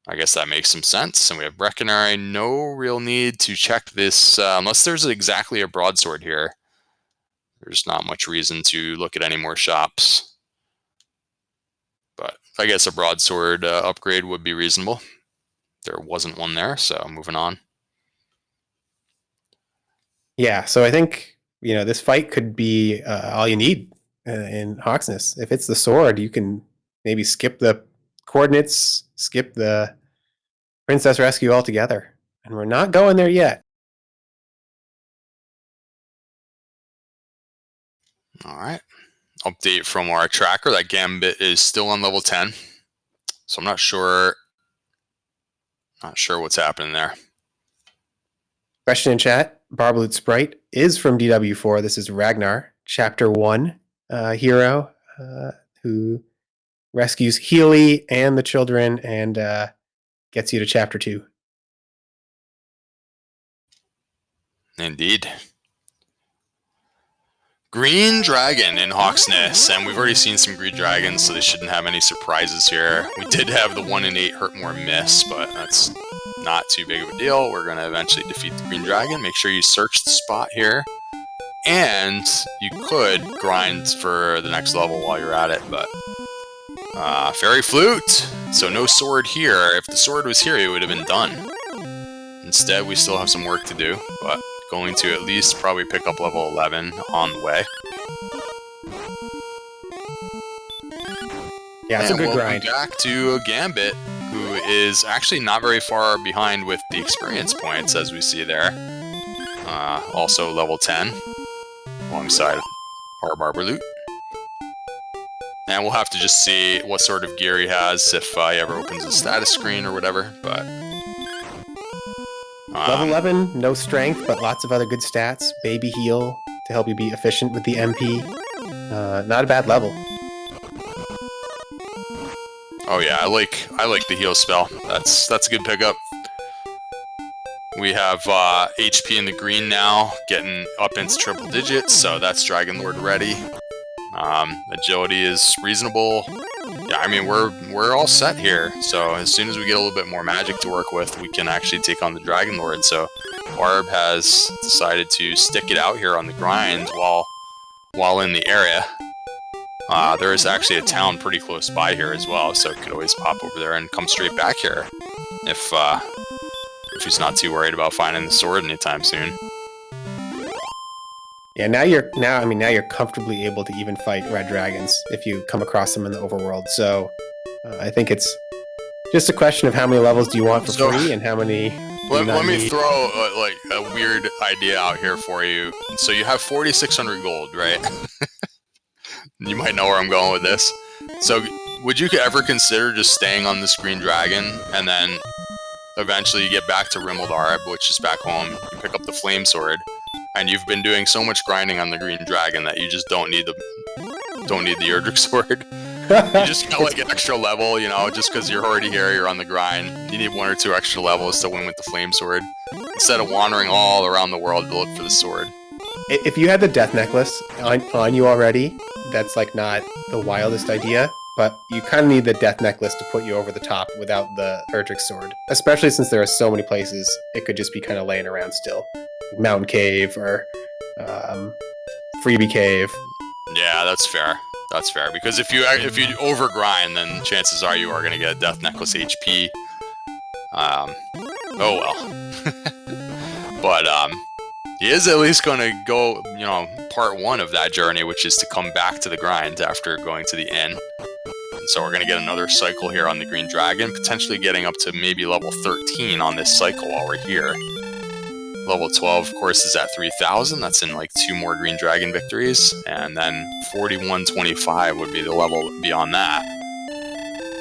I guess that makes some sense. And we have Breckenary. No real need to check this unless there's exactly a broadsword here. There's not much reason to look at any more shops. But I guess a broadsword upgrade would be reasonable. There wasn't one there, so moving on. Yeah, so I think, this fight could be all you need in Hawksness. If it's the sword, you can maybe skip the coordinates, skip the Princess Rescue altogether. And we're not going there yet. All right. Update from our tracker that Gambit is still on level 10. So I'm not sure what's happening there. Question in chat. rBarbaloot Sprite is from DW4. This is Ragnar, Chapter 1 hero who rescues Healy and the children and gets you to Chapter 2. Indeed. Green Dragon in Hawksness, and we've already seen some Green Dragons, so they shouldn't have any surprises here. We did have the 1 in 8 Hurt More miss, but that's not too big of a deal. We're going to eventually defeat the Green Dragon. Make sure you search the spot here, and you could grind for the next level while you're at it, but Fairy Flute! So no sword here. If the sword was here, it would have been done. Instead, we still have some work to do, but going to at least probably pick up level 11 on the way. Yeah, it's a good grind. Back to Gambit, who is actually not very far behind with the experience points, as we see there. Also level 10, alongside rBarbaloot. And we'll have to just see what sort of gear he has if he ever opens a status screen or whatever, but... Level 11, no strength, but lots of other good stats. Baby heal to help you be efficient with the MP. Not a bad level. Oh yeah, I like the heal spell. That's a good pickup. We have HP in the green now, getting up into triple digits, so that's Dragon Lord ready. Agility is reasonable. Yeah, I mean, we're all set here. So as soon as we get a little bit more magic to work with, we can actually take on the Dragon Lord. So Barb has decided to stick it out here on the grind while in the area. There is actually a town pretty close by here as well, so it could always pop over there and come straight back here if he's not too worried about finding the sword anytime soon. Yeah, now you're comfortably able to even fight red dragons if you come across them in the overworld. So I think it's just a question of how many levels do you want for free and how many. Let me throw a weird idea out here for you. So you have 4,600 gold, right? You might know where I'm going with this. So would you ever consider just staying on this green dragon and then eventually you get back to Rimmeldarb, which is back home, you pick up the flame sword, and you've been doing so much grinding on the green dragon that you just don't need the Erdrick sword. You just got like an extra level, just because you're already here, you're on the grind. You need 1 or 2 extra levels to win with the flame sword, instead of wandering all around the world to look for the sword. If you had the death necklace on you already, that's like not the wildest idea, but you kind of need the death necklace to put you over the top without the Erdrick sword. Especially since there are so many places it could just be kind of laying around still. Mountain Cave or Freebie Cave. Yeah, that's fair. That's fair, because if you overgrind, then chances are you are going to get a death necklace HP. Oh well. But he is at least going to go, you know, part 1 of that journey, which is to come back to the grind after going to the inn. And so we're going to get another cycle here on the Green Dragon, potentially getting up to maybe level 13 on this cycle while we're here. Level 12, of course, is at 3,000. That's in like 2 more Green Dragon victories. And then 4125 would be the level beyond that.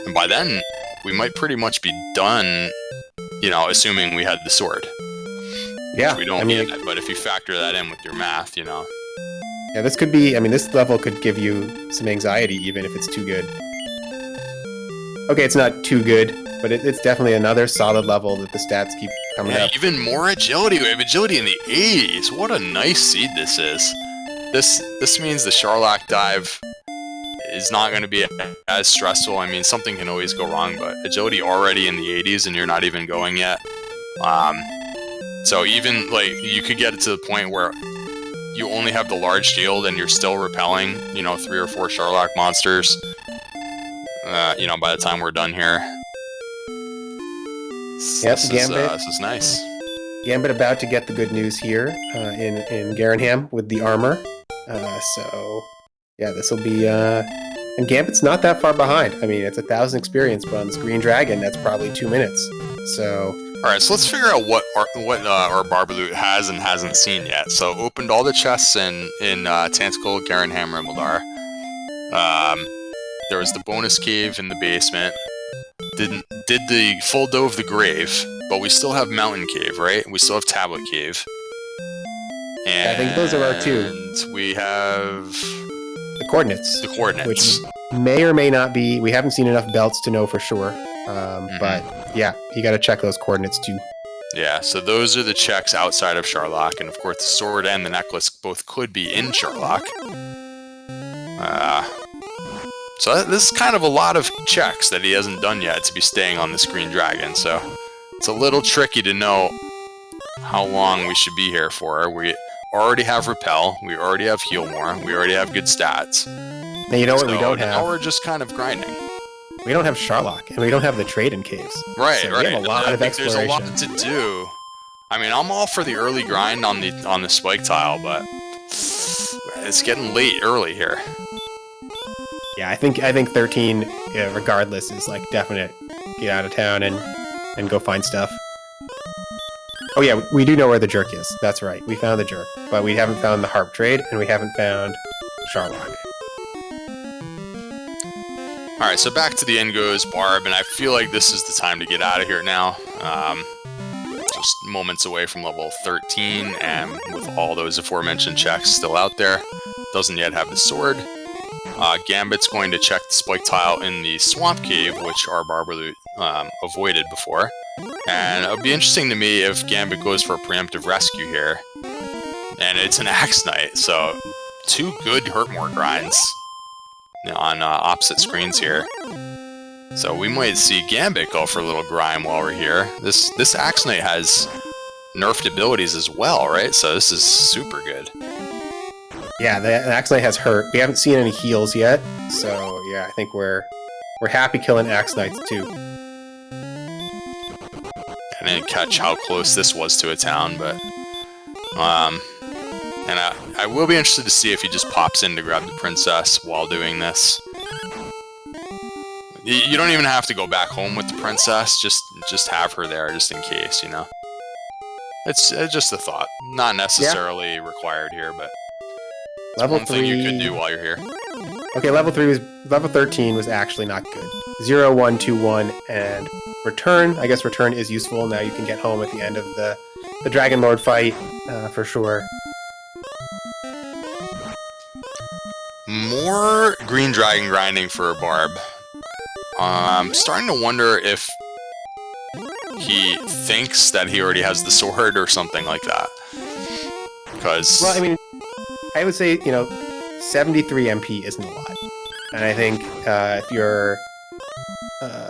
And by then, we might pretty much be done, you know, assuming we had the sword. Yeah. Which we don't need that, but if you factor that in with your math, you know. Yeah, this could be, I mean, this level could give you some anxiety even if it's too good. Okay, it's not too good, but it's definitely another solid level that the stats keep coming up. Even more agility. We have agility in the 80s. What a nice seed this is. This means the Charlock dive is not going to be as stressful. I mean, something can always go wrong, but agility already in the 80s and you're not even going yet. So even, like, you could get it to the point where you only have the large shield and you're still repelling, you know, 3 or 4 Charlock monsters, you know, by the time we're done here. Yep, Gambit. This is nice. Gambit about to get the good news here in Garenham with the armor. So, yeah, this will be... and Gambit's not that far behind. I mean, it's 1,000 experience, but on this Green Dragon, that's probably 2 minutes. So... Alright, so let's figure out what rBarbaloot has and hasn't seen yet. So, opened all the chests in Tentacle, Garenham, Rimbledar. There was the bonus cave in the basement. Did the full Dove the Grave, but we still have Mountain Cave, right? We still have Tablet Cave. And I think those are our 2. And we have... The coordinates. The coordinates. Which may or may not be... We haven't seen enough belts to know for sure. But, yeah, you gotta check those coordinates too. Yeah, so those are the checks outside of Charlock, and of course the sword and the necklace both could be in Charlock. So this is kind of a lot of checks that he hasn't done yet to be staying on this Green Dragon, so it's a little tricky to know how long we should be here for. We already have Repel, we already have Heal More, we already have good stats. Now, you know what we don't have? Now we're just kind of grinding. We don't have Charlock, and we don't have the trade-in caves. Right, so right. We have a lot of exploration. There's a lot to do. I mean, I'm all for the early grind on the spike tile, but it's getting late early here. Yeah, I think 13, regardless, is like definite. Get out of town and go find stuff. Oh yeah, we do know where the jerk is. That's right. We found the jerk, but we haven't found the harp trade, and we haven't found Charlock. Alright, so back to the end goes Barb, and I feel like this is the time to get out of here now. Just moments away from level 13, and with all those aforementioned checks still out there. Doesn't yet have the sword. Gambit's going to check the spike tile in the Swamp Cave, which rBarbaloot avoided before. And it would be interesting to me if Gambit goes for a preemptive rescue here. And it's an Axe Knight, so 2 good Hurtmore grinds on opposite screens here. So we might see Gambit go for a little grind while we're here. This Axe Knight has nerfed abilities as well, right? So this is super good. Yeah, the Axe Knight has hurt. We haven't seen any heals yet, so yeah, I think we're happy killing Axe Knights too. I didn't catch how close this was to a town, but and I will be interested to see if he just pops in to grab the princess while doing this. You don't even have to go back home with the princess, just have her there just in case, you know. It's just a thought. Not necessarily required here, but it's level one 3... thing you could do while you're here. Okay, level 13 was actually not good. 0, 1, 2, 1, and return. I guess return is useful. Now you can get home at the end of the Dragon Lord fight, for sure. More Green Dragon grinding for Barb. I'm starting to wonder if he thinks that he already has the sword or something like that. Because... Well, I mean, I would say, 73 MP isn't a lot. And I think if you're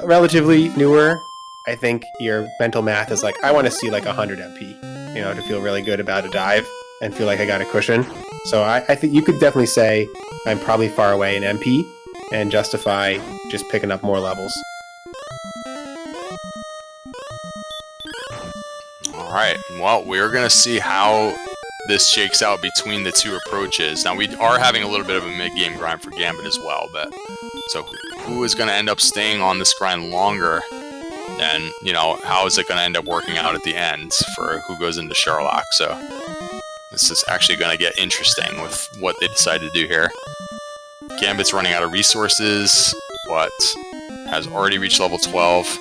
relatively newer, I think your mental math is like, I want to see like 100 MP, to feel really good about a dive and feel like I got a cushion. So I think you could definitely say I'm probably far away in MP and justify just picking up more levels. Alright, well, we're going to see how this shakes out between the two approaches. Now, we are having a little bit of a mid-game grind for Gambit as well, but so who is going to end up staying on this grind longer? And, you know, how is it going to end up working out at the end for who goes into Sherlock? So this is actually going to get interesting with what they decide to do here. Gambit's running out of resources, but has already reached level 12.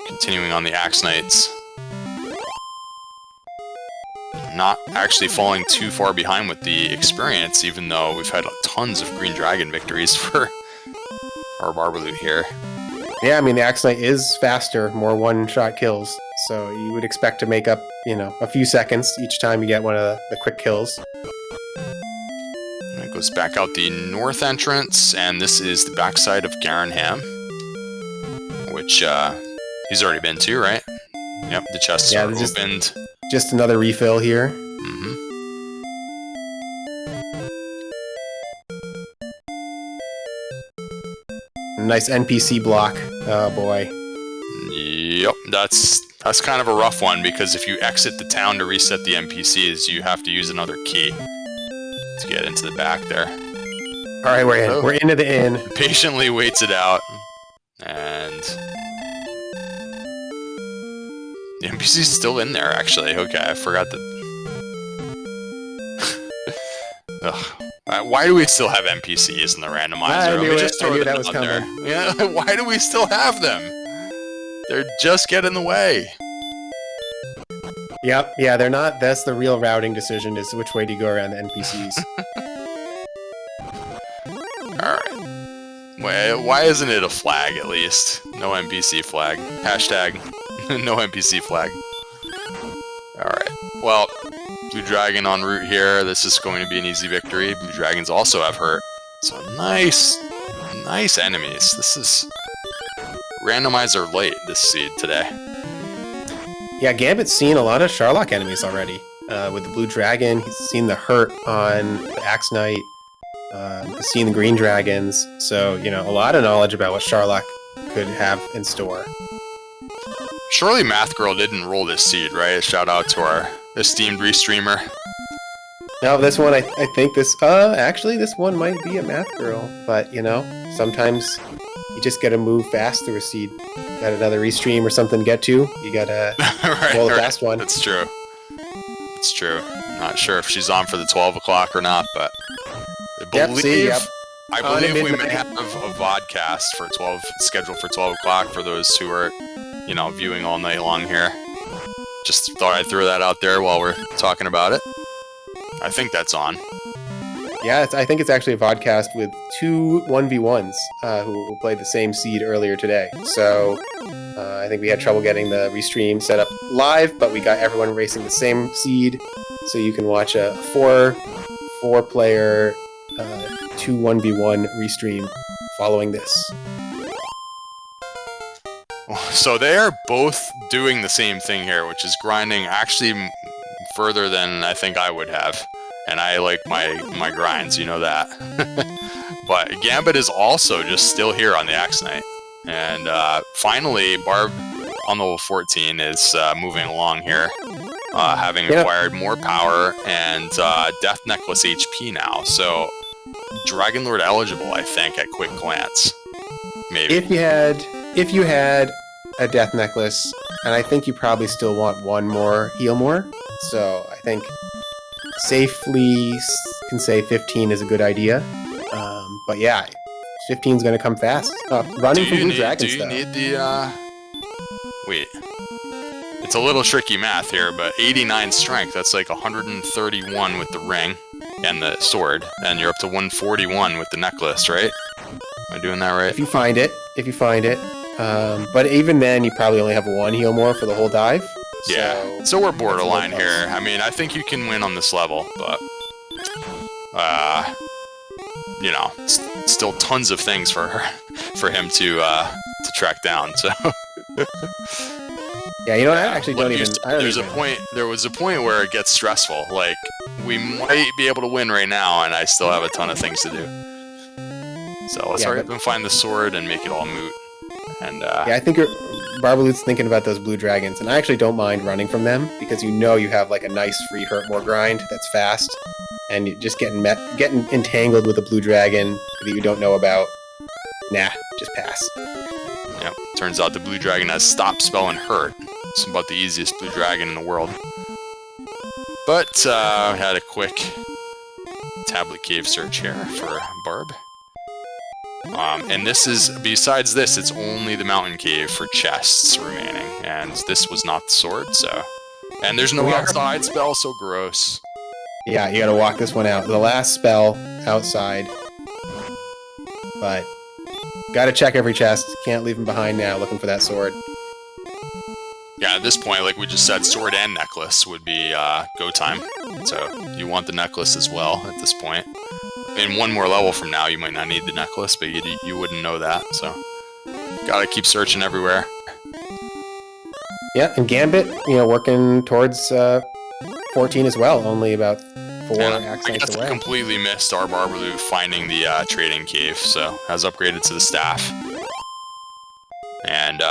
Continuing on the Axe Knights. Not actually falling too far behind with the experience, even though we've had tons of Green Dragon victories for our rBarbaloot here. Yeah, I mean, the Axe Knight is faster, more one-shot kills, so you would expect to make up, you know, a few seconds each time you get one of the quick kills. And it goes back out the north entrance, and this is the backside of Garenham, which he's already been to, right? Yep, the chests are opened. Just another refill here. Mm-hmm. Nice NPC block. Oh boy. Yep, that's kind of a rough one, because if you exit the town to reset the NPCs, you have to use another key to get into the back there. All right, we're in. We're into the inn. Patiently waits it out, and the NPC's still in there, actually. Okay, I forgot that. Ugh. Why do we still have NPCs in the randomizer? I knew that was coming. Yeah, why do we still have them? They're just getting in the way. Yep, yeah, they're not. That's the real routing decision, is which way do you go around the NPCs. Alright. Why isn't it a flag, at least? No NPC flag. Hashtag no NPC flag. Alright. Well, Blue Dragon en route here. This is going to be an easy victory. Blue Dragons also have hurt. So nice enemies. This is Randomizer light, this seed today. Yeah, Gambit's seen a lot of Sherlock enemies already. With the Blue Dragon, he's seen the hurt on the Axe Knight. He's seen the Green Dragons. So, you know, a lot of knowledge about what Sherlock could have in store. Surely Math Girl didn't roll this seed, right? Shout out to our esteemed restreamer. No, this one, I think this, actually, this one might be a Math Girl. But, you know, sometimes you just gotta move fast through a seed. Got another restream or something to get to. You gotta roll a fast one. That's true. It's true. Not sure if she's on for the 12 o'clock or not, but I believe we may have a vodcast for 12, scheduled for 12 o'clock for those who are, you know, viewing all night long here. Just thought I'd throw that out there while we're talking about it. I think that's on. Yeah, I think it's actually a vodcast with two 1v1s who played the same seed earlier today. So I think we had trouble getting the restream set up live, but we got everyone racing the same seed. So you can watch a four-player 2 1v1 restream following this. So they are both doing the same thing here, which is grinding actually further than I think I would have. And I like my grinds, you know that. But Gambit is also just still here on the Axe Knight. And finally, Barb on level 14 is moving along here, having acquired more power and Death Necklace HP now. So Dragon Lord eligible, I think, at quick glance. Maybe. If you had a Death Necklace, and I think you probably still want one more Heal More. So I think safely can say 15 is a good idea. But yeah, 15 is going to come fast. Running from Blue Dragons, though. Do you need the, wait. It's a little tricky math here, but 89 strength, that's like 131 with the ring and the sword, and you're up to 141 with the necklace, right? Am I doing that right? If you find it. But even then, you probably only have one Heal More for the whole dive. Yeah, so we're borderline here. I mean, I think you can win on this level, but you know, still tons of things for him to track down. So yeah, you know, I actually don't even. There was a point where it gets stressful. Like, we might be able to win right now, and I still have a ton of things to do. So let's hurry up and find the sword and make it all moot. And yeah, I think Barbaloot's thinking about those blue dragons, and I actually don't mind running from them because you know you have like a nice free hurt more grind that's fast, and you're just getting entangled with a blue dragon that you don't know about. Nah, just pass. Yep. Turns out the blue dragon has stop, spell, and hurt. It's about the easiest blue dragon in the world. But I had a quick tablet cave search here for Barb. And this is, besides this, it's only the mountain cave for chests remaining. And this was not the sword, so... And there's no outside spell, so gross. Yeah, you gotta walk this one out. The last spell outside. But gotta check every chest. Can't leave them behind now looking for that sword. Yeah, at this point, like we just said, sword and necklace would be go time. So you want the necklace as well at this point. In one more level from now, you might not need the necklace, but you wouldn't know that, so... Gotta keep searching everywhere. Yeah, and Gambit, working towards 14 as well, only about 4 axe I knights guess away. I completely missed rBarbaloot finding the trading cave, so has upgraded to the staff. And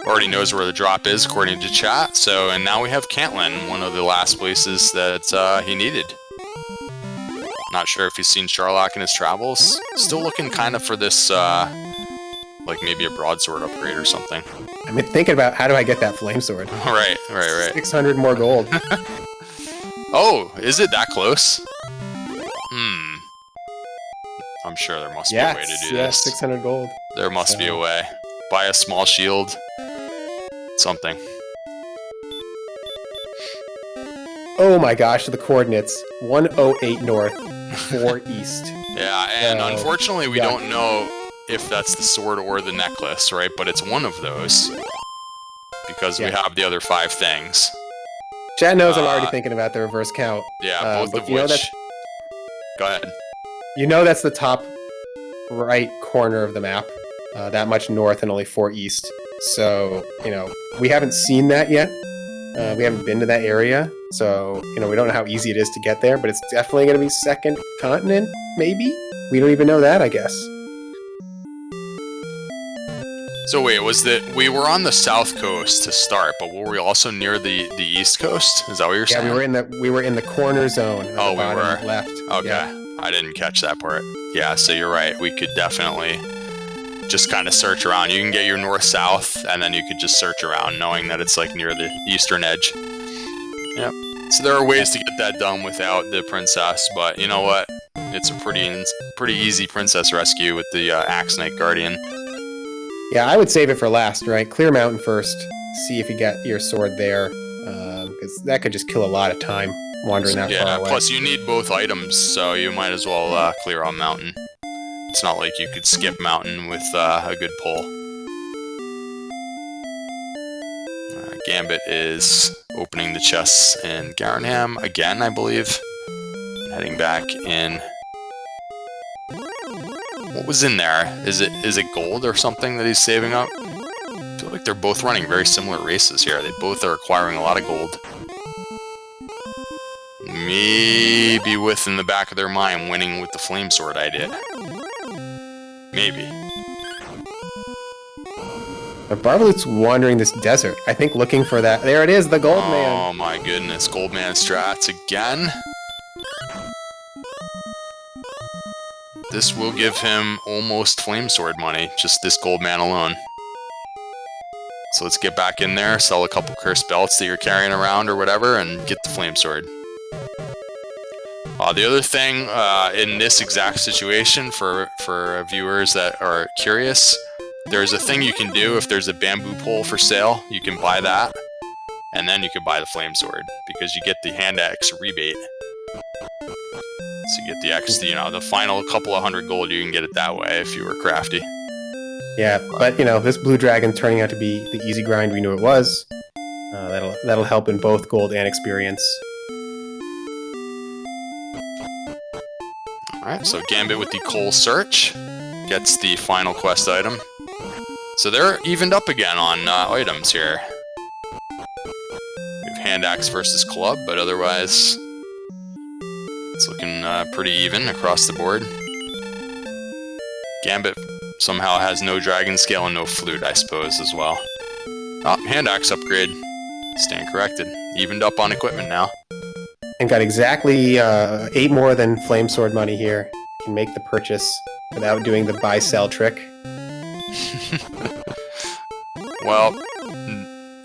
already knows where the drop is, according to chat, and now we have Cantlin, one of the last places that he needed. Not sure if he's seen Sharlock in his travels. Still looking kind of for this, like maybe a broadsword upgrade or something. I mean, thinking about how do I get that flame sword? Right. 600 more gold. Oh, is it that close? I'm sure there must be a way to do this. 600 gold. There must be a way. Buy a small shield. Something. Oh my gosh, the coordinates. 108 north, 4 east. Yeah, and unfortunately we don't know if that's the sword or the necklace, right? But it's one of those. Because we have the other 5 things. Chat knows I'm already thinking about the reverse count. Yeah, both of which... Go ahead. You know that's the top right corner of the map. That much north and only 4 east. So, we haven't seen that yet. We haven't been to that area. So, we don't know how easy it is to get there, but it's definitely going to be second continent, maybe? We don't even know that, I guess. So wait, we were on the south coast to start, but were we also near the east coast? Is that what you're saying? Yeah, we were in the corner zone. Oh, we were left. Okay, yeah. I didn't catch that part. Yeah, so you're right. We could definitely just kind of search around. You can get your north-south, and then you could just search around, knowing that it's like near the eastern edge. Yep. So there are ways to get that done without the princess, but you know what? It's a pretty easy princess rescue with the Axe Knight Guardian. Yeah, I would save it for last, right? Clear mountain first. See if you get your sword there, because that could just kill a lot of time wandering that far away. Plus you need both items, so you might as well clear on mountain. It's not like you could skip mountain with a good pull. Gambit is opening the chests in Garenham again, I believe. Heading back in. What was in there? Is it gold or something that he's saving up? I feel like they're both running very similar races here. They both are acquiring a lot of gold. Maybe with in the back of their mind winning with the flame sword I did. Maybe. rBarbaloot's wandering this desert. I think looking for that. There it is, the gold man. Oh my goodness, gold man strats again. This will give him almost flame sword money, just this gold man alone. So let's get back in there, sell a couple cursed belts that you're carrying around or whatever, and get the flame sword. The other thing in this exact situation for viewers that are curious, there's a thing you can do if there's a bamboo pole for sale. You can buy that, and then you can buy the flame sword because you get the hand axe rebate. So you get the extra, the final couple of 100 gold. You can get it that way if you were crafty. Yeah, but this blue dragon turning out to be the easy grind we knew it was. That'll help in both gold and experience. Alright, so Gambit with the coal search gets the final quest item. So they're evened up again on items here. We have hand axe versus club, but otherwise it's looking pretty even across the board. Gambit somehow has no dragon scale and no flute, I suppose, as well. Oh, hand axe upgrade. Stand corrected. Evened up on equipment now. And got exactly 8 more than Flame Sword money here. Can make the purchase without doing the buy-sell trick. Well,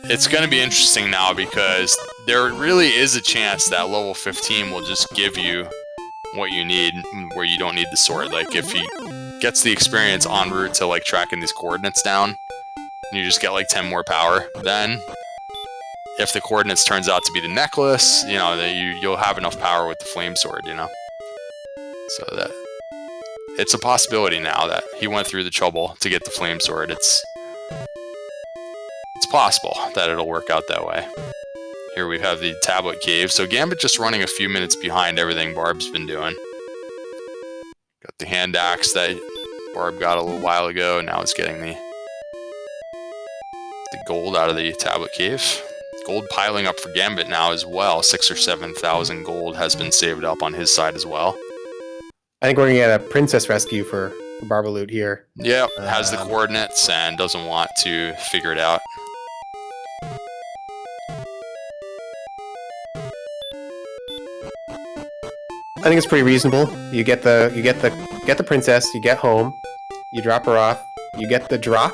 it's going to be interesting now because there really is a chance that level 15 will just give you what you need where you don't need the sword. Like, if he gets the experience en route to, like, tracking these coordinates down, you just get, like, 10 more power. Then, if the coordinates turns out to be the necklace, you know, you'll have enough power with the flame sword, you know? So that... it's a possibility now that he went through the trouble to get the flame sword. It's possible that it'll work out that way. Here we have the tablet cave. So Gambit just running a few minutes behind everything Barb's been doing. Got the hand axe that Barb got a little while ago, and now it's getting the gold out of the tablet cave. Gold piling up for Gambit now as well. 6,000 or 7,000 gold has been saved up on his side as well. I think we're going to get a princess rescue for rBarbaloot here. Yep, has the coordinates and doesn't want to figure it out. I think it's pretty reasonable. You get the princess, you get home, you drop her off, you get the drop,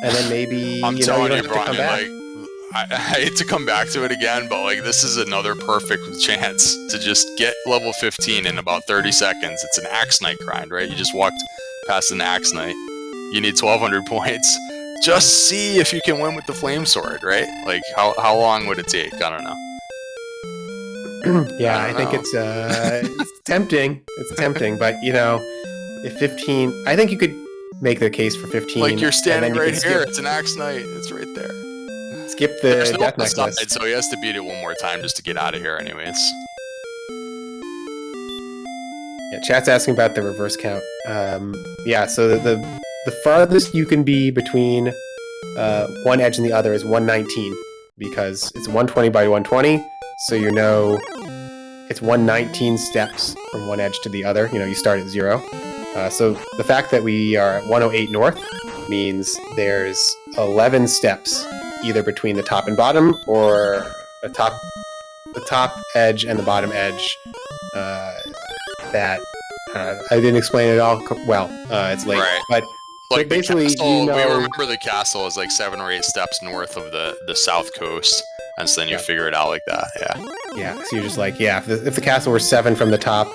and then maybe I'm you don't telling have you, to come back. Like, I hate to come back to it again, but like this is another perfect chance to just get level 15 in about 30 seconds. It's an Axe Knight grind, right? You just walked past an Axe Knight. You need 1,200 points. Just see if you can win with the Flame Sword, right? Like, how long would it take? I don't know. Yeah, I think it's tempting. It's tempting, but you know, if 15, I think you could make the case for 15. Like you're standing you right here. It's an Axe Knight. It's right there. Skip the There's no death necklace. side, so he has to beat it one more time just to get out of here, anyways. Yeah, chat's asking about the reverse count. Yeah, so the farthest you can be between one edge and the other is 119 because it's 120 by 120. So you know it's 119 steps from one edge to the other. You know, you start at 0. So the fact that we are at 108 north means there's 11 steps either between the top and bottom or the top edge and the bottom edge that I didn't explain it all well. It's late, right. But like basically, castle, you know, we remember the castle is like 7 or 8 steps north of the south coast, and so then you figure it out like that. Yeah. So you're just like, yeah, if the castle were 7 from the top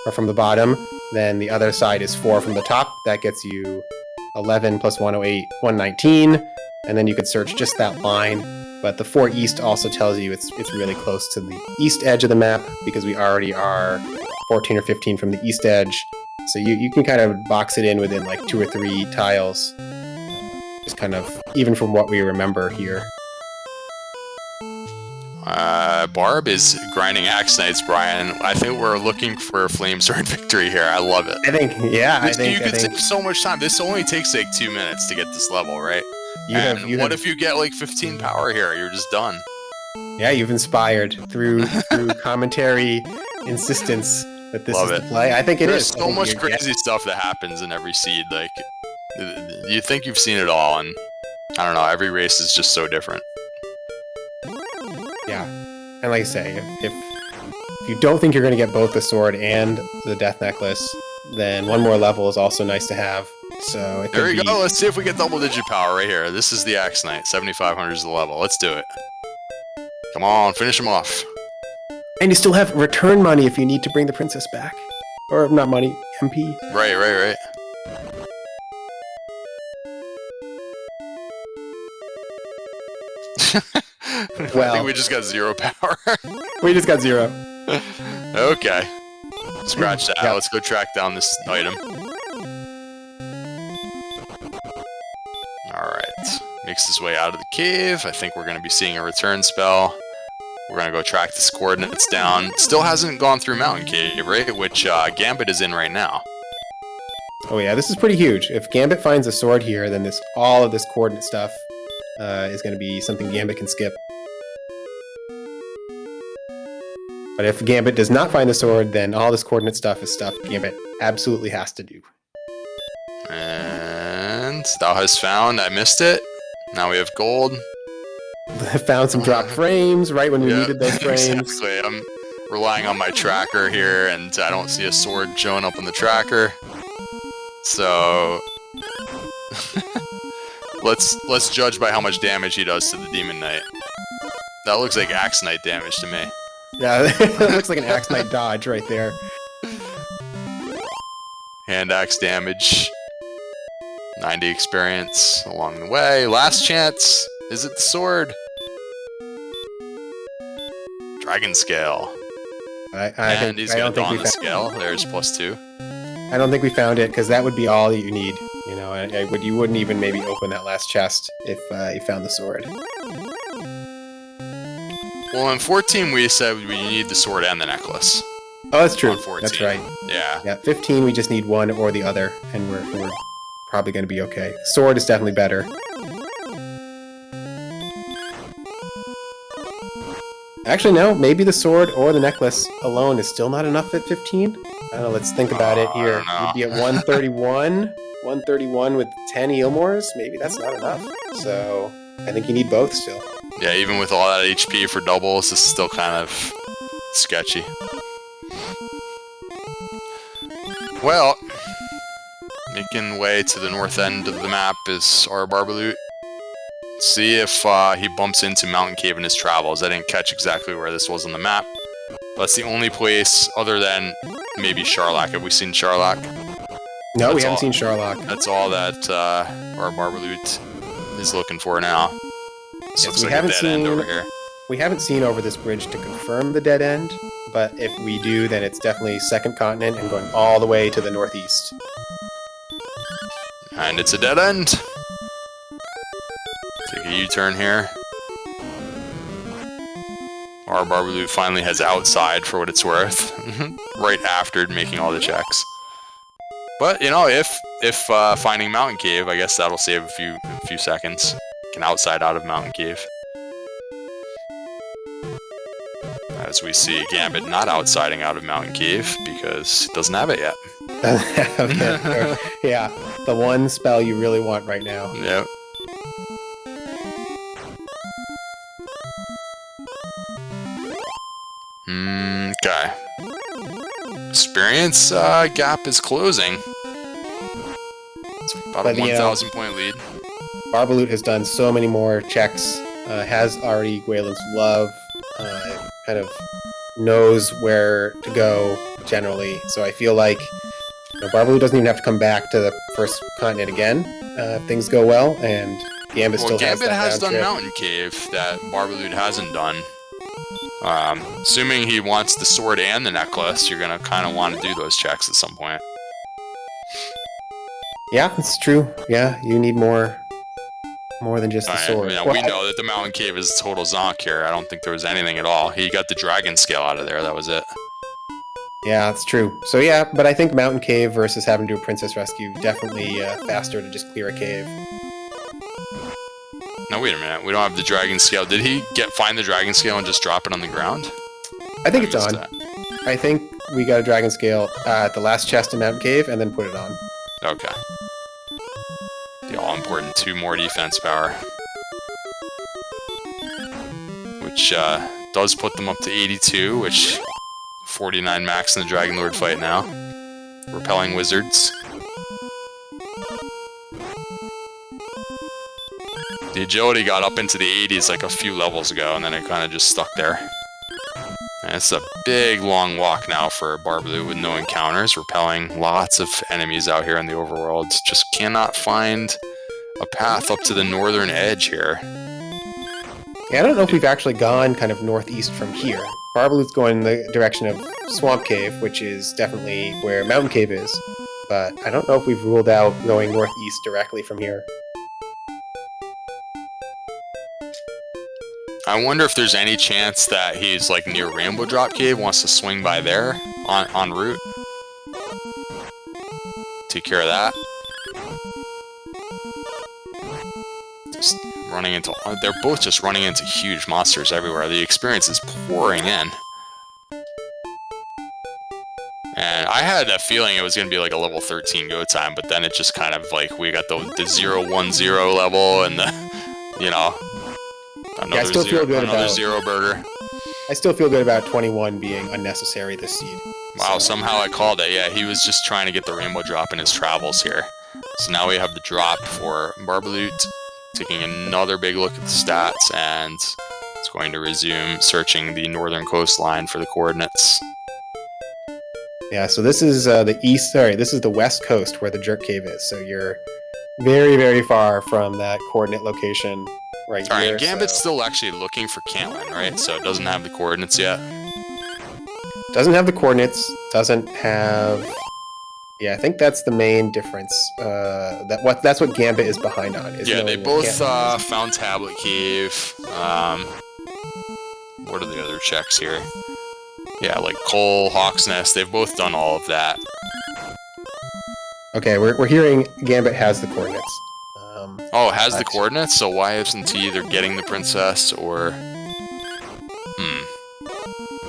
or from the bottom, then the other side is 4 from the top. That gets you 11 plus 108, 119, and then you could search just that line. But the 4 east also tells you it's really close to the east edge of the map because we already are 14 or 15 from the east edge. So you can kind of box it in within like 2 or 3 tiles, just kind of even from what we remember here. Barb is grinding Axe Knights, Brian. I think we're looking for a Flame Sword victory here. I love it. I think, yeah. You could save so much time. This only takes like 2 minutes to get this level, right? What if you get like 15 power here? You're just done. Yeah, you've inspired through commentary insistence that this is the play. I think There's so much crazy stuff that happens in every seed. Like, you think you've seen it all, and I don't know. Every race is just so different. Yeah, and like I say, if you don't think you're going to get both the sword and the death necklace, then one more level is also nice to have. So there you go. Let's see if we get double-digit power right here. This is the Axe Knight. 7,500 is the level. Let's do it. Come on, finish him off. And you still have return money if you need to bring the princess back, or not money, MP. Right. Well, I think we just got 0 power. We just got 0. Okay. Scratch that. Let's go track down this item. Alright. Makes his way out of the cave. I think we're going to be seeing a return spell. We're going to go track this coordinates down. Still hasn't gone through Mountain Cave, right? Which Gambit is in right now. Oh yeah, this is pretty huge. If Gambit finds a sword here, then all of this coordinate stuff is going to be something Gambit can skip. But if Gambit does not find the sword, then all this coordinate stuff is stuff Gambit absolutely has to do. And thou hast found. I missed it. Now we have gold. found some dropped frames right when we needed those frames. Exactly. I'm relying on my tracker here, and I don't see a sword showing up on the tracker. So let's judge by how much damage he does to the Demon Knight. That looks like Axe Knight damage to me. Yeah, that looks like an Axe Knight dodge right there. Hand axe damage. 90 experience along the way. Last chance. Is it the sword? Dragon scale. And he's going to don the scale. There's +2. I don't think we found it, because that would be all that you need. You know, you wouldn't even maybe open that last chest if you found the sword. Well, in 14 we said we need the sword and the necklace. Oh, that's true. That's right. Yeah. Yeah, 15 we just need one or the other, and we're probably going to be okay. Sword is definitely better. Actually, no. Maybe the sword or the necklace alone is still not enough at 15. I don't know. Let's think about it here. We'd be at 131. 131 with 10 Eilmores. Maybe that's not enough. So I think you need both still. Yeah, even with all that HP for doubles, this is still kind of sketchy. Well, making way to the north end of the map is rBarbaloot. See if he bumps into Mountain Cave in his travels. I didn't catch exactly where this was on the map. That's the only place other than maybe Charlock. Have we seen Charlock? No, we haven't seen Charlock. That's all that rBarbaloot is looking for now. This looks like a dead end over here. We haven't seen over this bridge to confirm the dead end, but if we do, then it's definitely second continent and going all the way to the northeast. And it's a dead end. Take a U-turn here. rBarbaloot finally has outside for what it's worth, right after making all the checks. But you know, if finding Mountain Cave, I guess that'll save a few seconds. Can outside out of Mountain Cave. As we see Gambit not outsiding out of Mountain Cave because it doesn't have it yet. Okay. Yeah, the one spell you really want right now. Yep. Okay. Experience gap is closing. It's about a 1,000 point lead. rBarbaloot has done so many more checks, has already Gwaelin's love, kind of knows where to go generally. So I feel like rBarbaloot doesn't even have to come back to the first continent again if things go well, and Gambit still has that Gambit has done trip. Mountain Cave that rBarbaloot hasn't done. Assuming he wants the sword and the necklace, you're gonna kind of want to do those checks at some point. Yeah, it's true. Yeah, you need more than just the sword. We know that the Mountain Cave is total zonk here. I don't think there was anything at all. He got the dragon scale out of there. That was it. Yeah, that's true. So yeah, but I think Mountain Cave versus having to do a princess rescue, definitely faster to just clear a cave. No, wait a minute. We don't have the dragon scale. Did he find the dragon scale and just drop it on the ground? I think it's on. I think we got a dragon scale at the last chest in Mountain Cave and then put it on. Okay. The all-important 2 more defense power. Which does put them up to 82, which 49 max in the Dragon Lord fight now. Repelling wizards. The agility got up into the 80s like a few levels ago, and then it kind of just stuck there. And it's a big, long walk now for rBarbaloot with no encounters, repelling lots of enemies out here in the overworld. Just cannot find a path up to the northern edge here. Yeah, I don't know if we've actually gone kind of northeast from here. rBarbaloot's going in the direction of Swamp Cave, which is definitely where Mountain Cave is. But I don't know if we've ruled out going northeast directly from here. I wonder if there's any chance that he's like near Rainbow Drop Cave, wants to swing by there en route. Take care of that. Just running into... They're both just running into huge monsters everywhere. The experience is pouring in. And I had a feeling it was going to be like a level 13 go time, but then it just kind of like, we got the 0-1-0 level and the, you know... Another still feel good another about- zero burger. I still feel good about 21 being unnecessary this seed. Wow, So, somehow I called it. Yeah, he was just trying to get the rainbow drop in his travels here. So now we have the drop for rBarbaloot, taking another big look at the stats, and it's going to resume searching the northern coastline for the coordinates. yeah, so this is this is the west coast where the jerk cave is. So you're very, very far from that coordinate location right Alright, here. Gambit's so- still actually looking for Cantlin, right? So it doesn't have the coordinates yet. Doesn't have the coordinates. Doesn't have. Yeah, I think that's the main difference. That's what Gambit is behind on. Is Yeah, they knowing both what Cantlin is. found Tablet Cave. What are the other checks here? Yeah, like Cole, Hawk's Nest, they've both done all of that. Okay, we're hearing Gambit has the coordinates. Oh, it has the But- coordinates, so why isn't he either getting the princess or...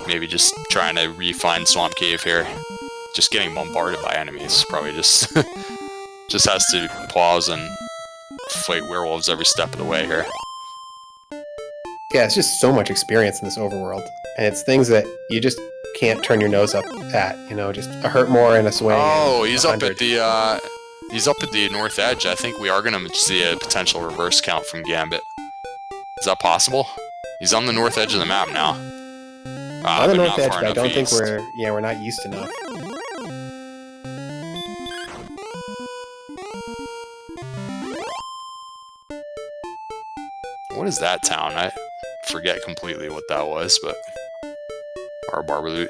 Maybe just trying to re-find Swamp Cave here. Just getting bombarded by enemies. Probably just... just has to pause and fight werewolves every step of the way here. Yeah, it's just so much experience in this overworld, and it's things that you just can't turn your nose up at. You know, just a hurt more and a swing. Oh, and he's 100. up at the he's up at the north edge. I think we are gonna see a potential reverse count from Gambit. Is that possible? He's on the north edge of the map now. on the but north not edge, far but I enough don't think east. we're not east enough. What is that town? I forget completely what that was, but rBarbaloot.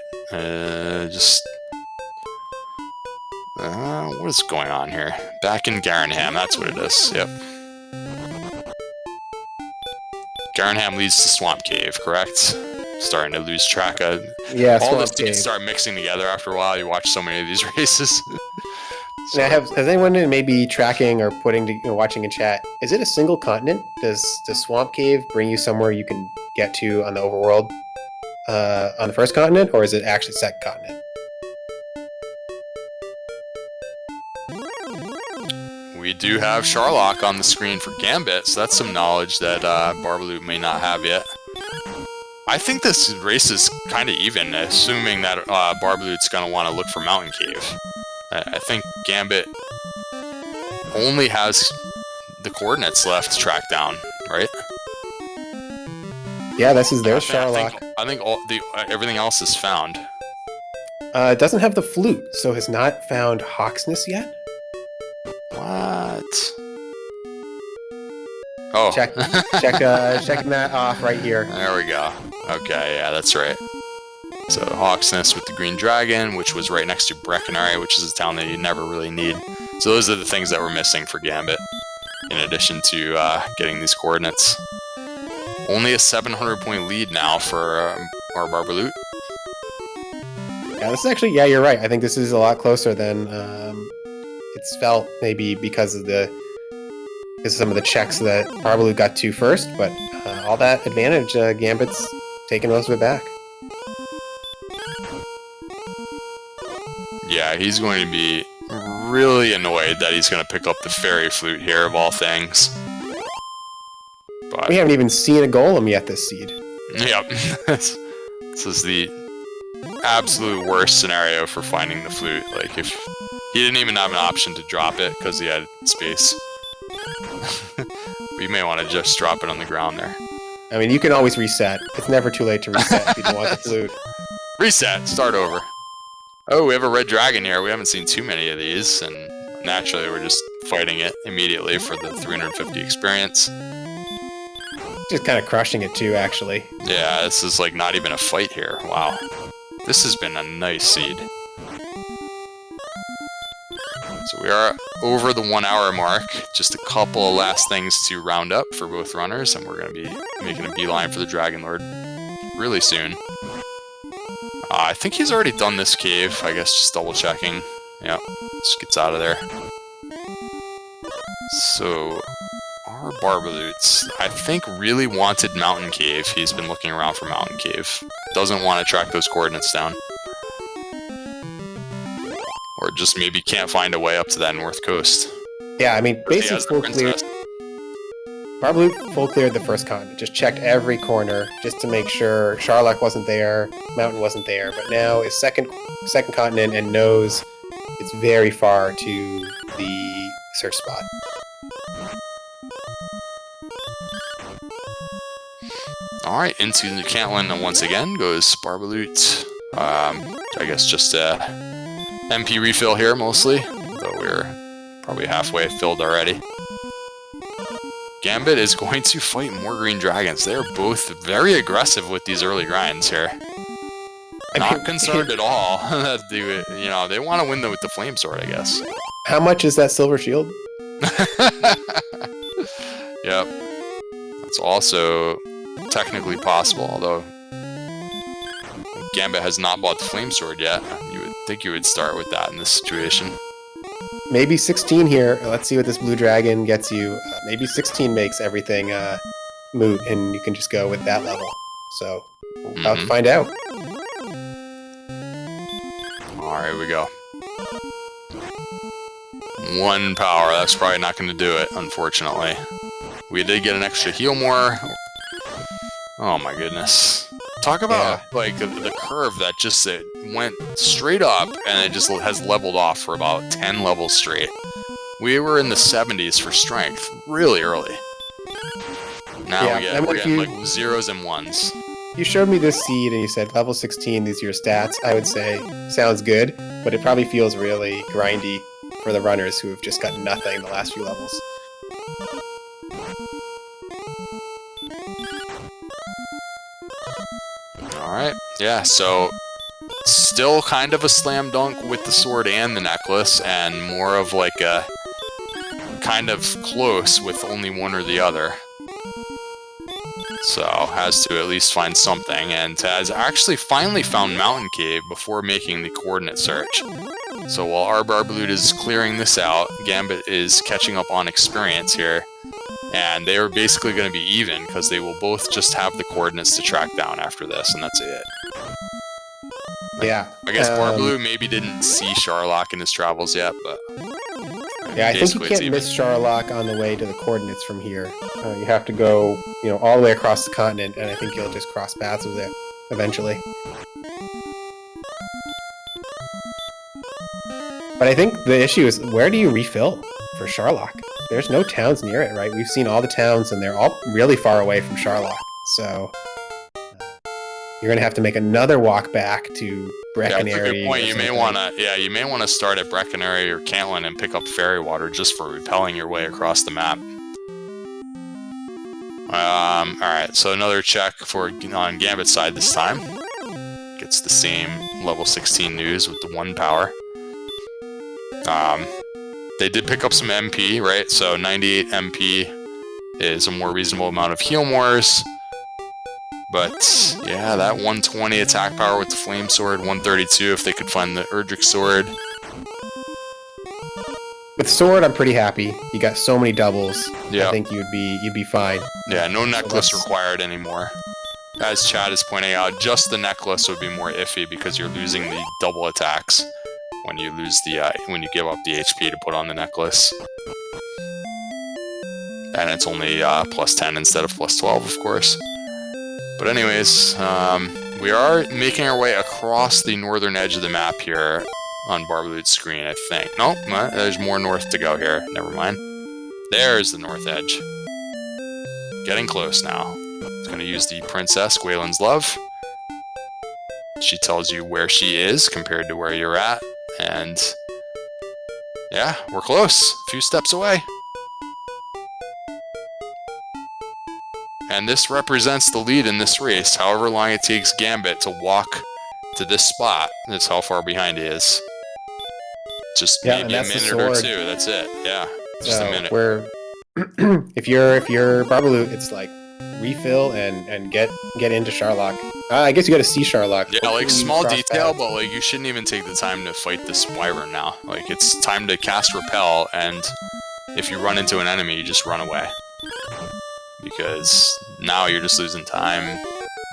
What is going on here? Back in Garanham, that's what it is. Yep. Garanham leads to Swamp Cave, correct? Starting to lose track of... Yeah, All Swamp this Cave. things start mixing together after a while. You watch so many of these races. Now, has anyone maybe tracking or watching in chat? Is it a single continent? Does Swamp Cave bring you somewhere you can get to on the overworld on the first continent, or is it actually second continent? We do have Sharlock on the screen for Gambit, so that's some knowledge that rBarbaloot may not have yet. I think this race is kind of even, assuming that rBarbaloot's going to want to look for Mountain Cave. I think Gambit only has the coordinates left to track down, right? Yeah, this is their I Sharlock. think everything else is found. It doesn't have the flute, so has not found Hawksness yet. What? Oh. Checking that off right here. There we go. Okay, yeah, that's right. So Hawk's Nest with the Green Dragon, which was right next to Breckenary, which is a town that you never really need. So those are the things that we're missing for Gambit, in addition to getting these coordinates. Only a 700-point lead now for rBarbaloot. Yeah, this is actually, yeah, you're right. I think this is a lot closer than it's felt, maybe because of some of the checks that rBarbaloot got to first, but all that advantage, Gambit's taking most of it back. Yeah, he's going to be really annoyed that he's going to pick up the Fairy Flute here, of all things. But, We haven't even seen a golem yet this seed. yep. This is the absolute worst scenario for finding the flute. Like, if he didn't even have an option to drop it because he had space. We may want to just drop it on the ground there. I mean, you can always reset. It's never too late to reset if you don't want the flute. Reset, start over. Oh, we have a red dragon here. We haven't seen too many of these, and naturally we're just fighting it immediately for the 350 experience. Just kind of crushing it too, actually. Yeah, this is like not even a fight here. Wow. This has been a nice seed. So we are over the 1 hour mark. Just a couple of last things to round up for both runners, and we're going to be making a beeline for the Dragon Lord really soon. I think he's already done this cave. I guess just double checking. Yep, just gets out of there. So, rBarbaloots, I think, really wanted Mountain Cave. He's been looking around for Mountain Cave. Doesn't want to track those coordinates down. Or just maybe can't find a way up to that north coast. Yeah, I mean, He basic has the full clear. princess. Barbaloot full cleared the first continent, just checked every corner just to make sure Charlock wasn't there, Mountain wasn't there, but now is second continent and knows it's very far to the search spot. Alright, into the Cantlin once again goes Barbaloot. I guess just a MP refill here mostly, though we're probably halfway filled already. Gambit is going to fight more green dragons. They're both very aggressive with these early grinds here. Not concerned at all. They want to win with the flame sword, I guess. How much is that silver shield? Yep. That's also technically possible, although Gambit has not bought the flame sword yet. You would think you would start with that in this situation. Maybe 16 here. Let's see what this blue dragon gets you. Maybe 16 makes everything moot, and you can just go with that level. So, we're about to find out. Alright, here we go. 1 power. That's probably not going to do it, unfortunately. We did get an extra heal more. Oh my goodness. Talk about like the curve that just went straight up and it just has leveled off for about 10 levels straight. We were in the 70s for strength really early. Now we're getting like 0s and 1s. You showed me this seed and you said level 16, these are your stats. I would say sounds good, but it probably feels really grindy for the runners who have just got nothing the last few levels. Alright, yeah, so still kind of a slam dunk with the sword and the necklace, and more of like a kind of close with only one or the other. So, has to at least find something, and has actually finally found Mountain Cave before making the coordinate search. So while rBarbaloot is clearing this out, Gambit is catching up on experience here. And they are basically going to be even, because they will both just have the coordinates to track down after this, and that's it. Yeah. I guess Barbaloot maybe didn't see Charlock in his travels yet, but... Yeah, I think you can't miss Charlock on the way to the coordinates from here. You have to go, all the way across the continent, and I think you'll just cross paths with it eventually. But I think the issue is, where do you refill for Charlock? There's no towns near it, right? We've seen all the towns, and they're all really far away from Charlock. So you're gonna have to make another walk back to Breckenary. Yeah, that's a good point. You may want to start at Breckenary or Cantlin and pick up fairy water just for repelling your way across the map. All right, so another check on Gambit's side this time. Gets the same level 16 news with the 1 power. They did pick up some MP, right? So 98 MP is a more reasonable amount of heal mores. But yeah, that 120 attack power with the flame sword, 132 if they could find the Erdrick sword. With sword, I'm pretty happy. You got so many doubles. Yeah. I think you'd be fine. Yeah, no necklace required anymore. As Chad is pointing out, just the necklace would be more iffy because you're losing the double attacks when you lose when you give up the HP to put on the necklace. And it's only plus 10 instead of plus 12, of course. But anyways, we are making our way across the northern edge of the map here on Barbaloot's screen, I think. Nope, there's more north to go here. Never mind. There's the north edge. Getting close now. It's going to use the Princess, Gwaylin's Love. She tells you where she is compared to where you're at. And yeah, we're close. A few steps away. And this represents the lead in this race. However long it takes Gambit to walk to this spot, that's how far behind he is. Just maybe a minute or two. That's it. Yeah, just a minute. If you're Barbaloot, it's like refill and get into Charlock. I guess you got to see Charlock. Yeah, like small detail, but like you shouldn't even take the time to fight this wyvern now. Like it's time to cast repel, and if you run into an enemy, you just run away. Because now you're just losing time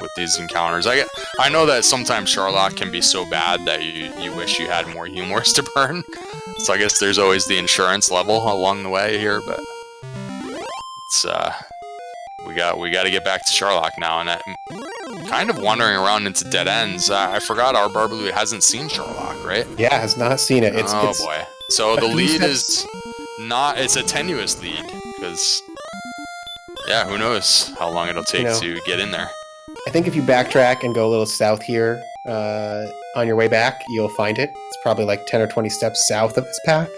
with these encounters. I know that sometimes Charlock can be so bad that you wish you had more humors to burn. So I guess there's always the insurance level along the way here, but it's we got to get back to Sherlock now, and I'm kind of wandering around into dead ends. I forgot rBarbaloot hasn't seen Sherlock, right? Yeah, has not seen it. It's boy. So the lead is not. It's a tenuous lead because, yeah, who knows how long it'll take to get in there. I think if you backtrack and go a little south here on your way back, you'll find it. It's probably like 10 or 20 steps south of this path.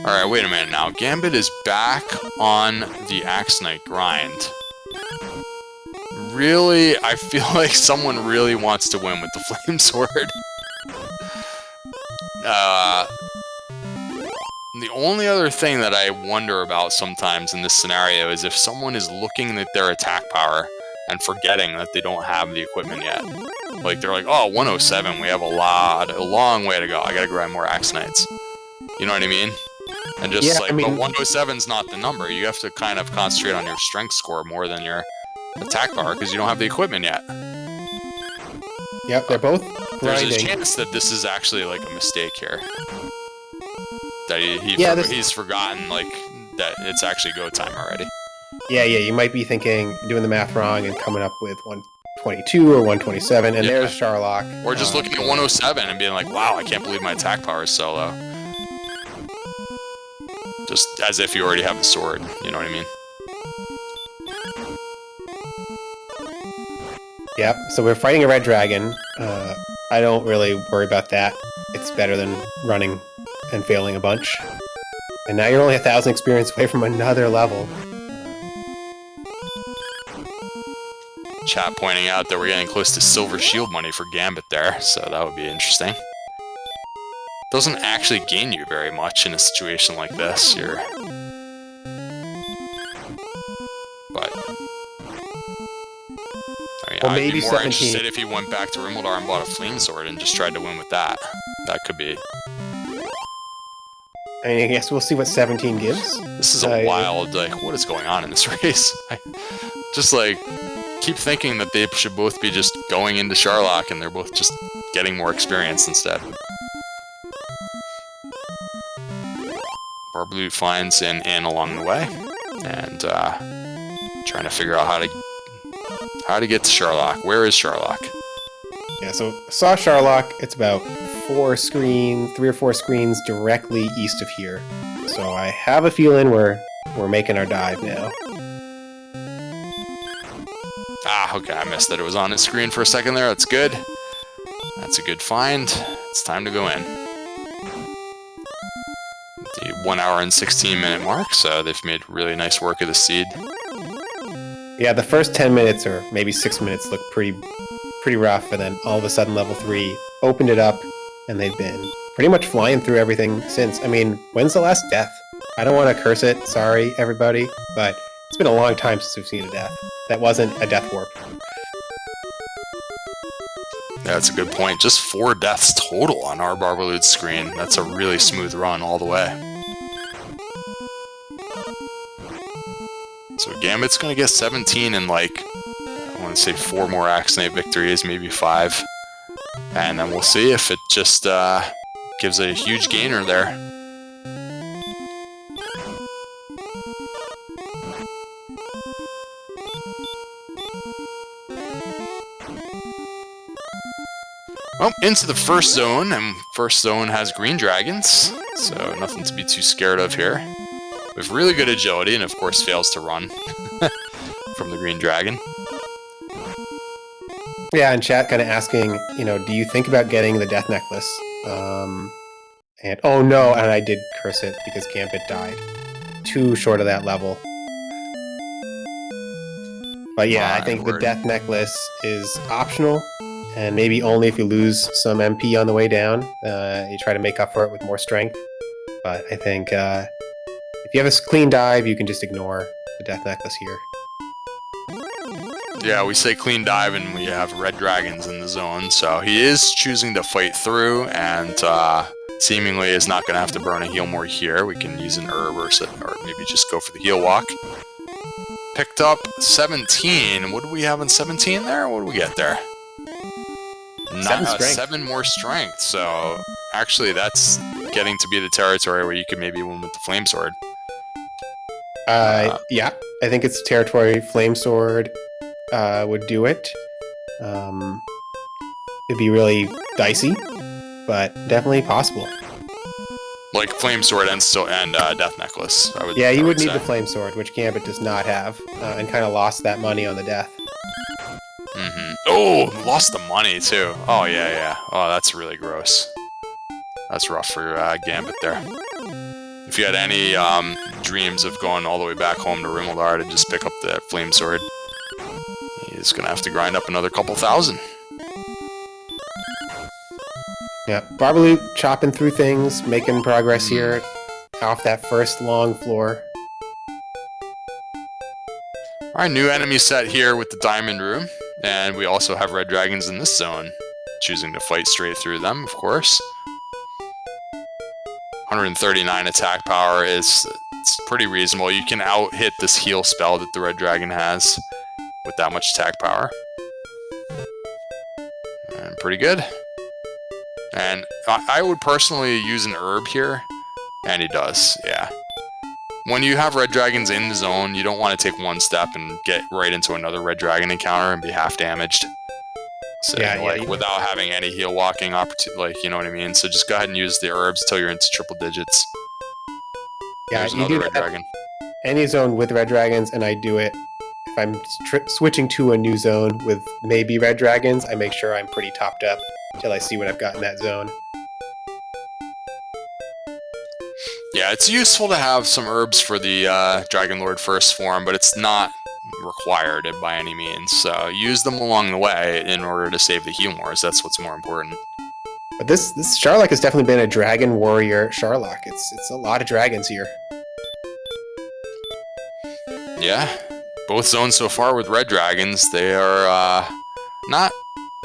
Alright, wait a minute now. Gambit is back on the Axe Knight grind. Really, I feel like someone really wants to win with the Flame Sword. The only other thing that I wonder about sometimes in this scenario is if someone is looking at their attack power and forgetting that they don't have the equipment yet. Like, they're like, oh, 107, we have a long way to go. I gotta grind more Axe Knights. You know what I mean? And just but 107's not the number. You have to kind of concentrate on your strength score more than your attack power because you don't have the equipment yet. Yep, they're both grinding. There's a chance that this is actually like a mistake here. That he's forgotten like that it's actually go time already. Yeah, you might be doing the math wrong and coming up with 122 or 127, and there's Sherlock. Or just looking at 107 and being like, wow, I can't believe my attack power is so low. Just as if you already have the sword, you know what I mean? Yep, so we're fighting a red dragon. I don't really worry about that. It's better than running and failing a bunch. And now you're only 1,000 experience away from another level. Chat pointing out that we're getting close to silver shield money for Gambit there, so that would be interesting. Doesn't actually gain you very much in a situation like this. I'd be more interested if he went back to Rimuldar and bought a flame sword and just tried to win with that. That could be. I mean, I guess we'll see what 17 gives. This is a wild, like, what is going on in this race? I just, like, keep thinking that they should both be just going into Sherlock and they're both just getting more experience instead. rBarbaloot finds an inn along the way, and trying to figure out how to get to Sherlock. Where is Sherlock? Yeah, so saw Sherlock. It's about 3 or 4 screens directly east of here. So I have a feeling we're making our dive now. Ah, okay, I missed that it was on his screen for a second there. That's good. That's a good find. It's time to go in. The 1 hour and 16 minute mark, so they've made really nice work of the seed. Yeah, the first 10 minutes or maybe 6 minutes look pretty rough, and then all of a sudden level 3 opened it up, and they've been pretty much flying through everything since. I mean, when's the last death? I don't want to curse it, sorry everybody, but it's been a long time since we've seen a death. That wasn't a death warp. Yeah, that's a good point. Just 4 deaths total on rBarbaloot's screen. That's a really smooth run all the way. So Gambit's going to get 17 in, like, I want to say 4 more Axe Knight victories, maybe 5. And then we'll see if it just gives a huge gainer there. Well, into the first zone, and first zone has green dragons, so nothing to be too scared of here. With really good agility, and of course fails to run from the green dragon. Yeah, and chat kind of asking, do you think about getting the death necklace? And oh no, and I did curse it because Gambit died. Too short of that level. But yeah, I think the death necklace is optional, and maybe only if you lose some MP on the way down. You try to make up for it with more strength. But I think if you have a clean dive, you can just ignore the death necklace here. Yeah, we say clean dive and we have red dragons in the zone, so he is choosing to fight through and seemingly is not going to have to burn a heal more here. We can use an herb or maybe just go for the heal walk. Picked up 17. What do we have in 17 there? What do we get there? 7 more strength, so actually that's getting to be the territory where you could maybe win with the flame sword. Yeah, I think it's Territory Flame Sword would do it. It'd be really dicey, but definitely possible. Like Flame Sword and Death Necklace. Yeah, you would need the Flame Sword, which Gambit does not have, and kind of lost that money on the death. Oh, lost the money too. Oh yeah. Oh, that's really gross. That's rough for Gambit there. If you had any dreams of going all the way back home to Rimmeldar to just pick up the Flame Sword, he's gonna have to grind up another couple thousand. Yeah, rBarbaloot chopping through things, making progress here off that first long floor. Alright, new enemy set here with the Diamond Room, and we also have red dragons in this zone, choosing to fight straight through them, of course. 139 attack power it's pretty reasonable. You can out-hit this heal spell that the red dragon has with that much attack power. And pretty good. And I would personally use an herb here, and he does, yeah. When you have red dragons in the zone, you don't want to take one step and get right into another red dragon encounter and be half damaged. So, without having any heal walking opportunity, you know what I mean? So just go ahead and use the herbs till you're into triple digits. Yeah, there's another red dragon. Any zone with red dragons, and I do it. If I'm switching to a new zone with maybe red dragons, I make sure I'm pretty topped up till I see what I've got in that zone. Yeah, it's useful to have some herbs for the Dragon Lord first form, but it's not required by any means. So use them along the way in order to save the heal wars. That's what's more important. But this Sharlock has definitely been a dragon warrior Sharlock. It's a lot of dragons here. Yeah, both zones so far with red dragons, they are not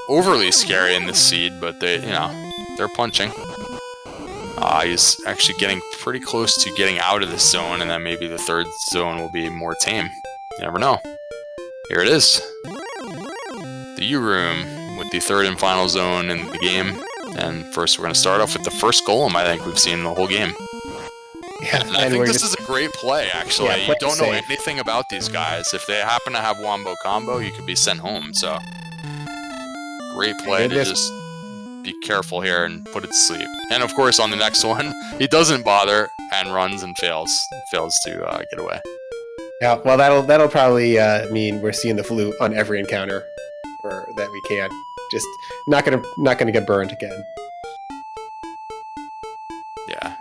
overly scary in this seed, but they're punching. He's actually getting pretty close to getting out of this zone, and then maybe the third zone will be more tame. You never know. Here it is. The U-Room with the third and final zone in the game. And first we're going to start off with the first golem I think we've seen in the whole game. Yeah, and I think this is a great play, actually. Yeah, you don't know anything about these guys. If they happen to have Wombo Combo, you could be sent home, so... Great play to just be careful here and put it to sleep. And of course, on the next one, he doesn't bother and runs and fails to get away. Yeah, well, that'll probably mean we're seeing the flute on every encounter that we can. Just not gonna get burned again. Yeah.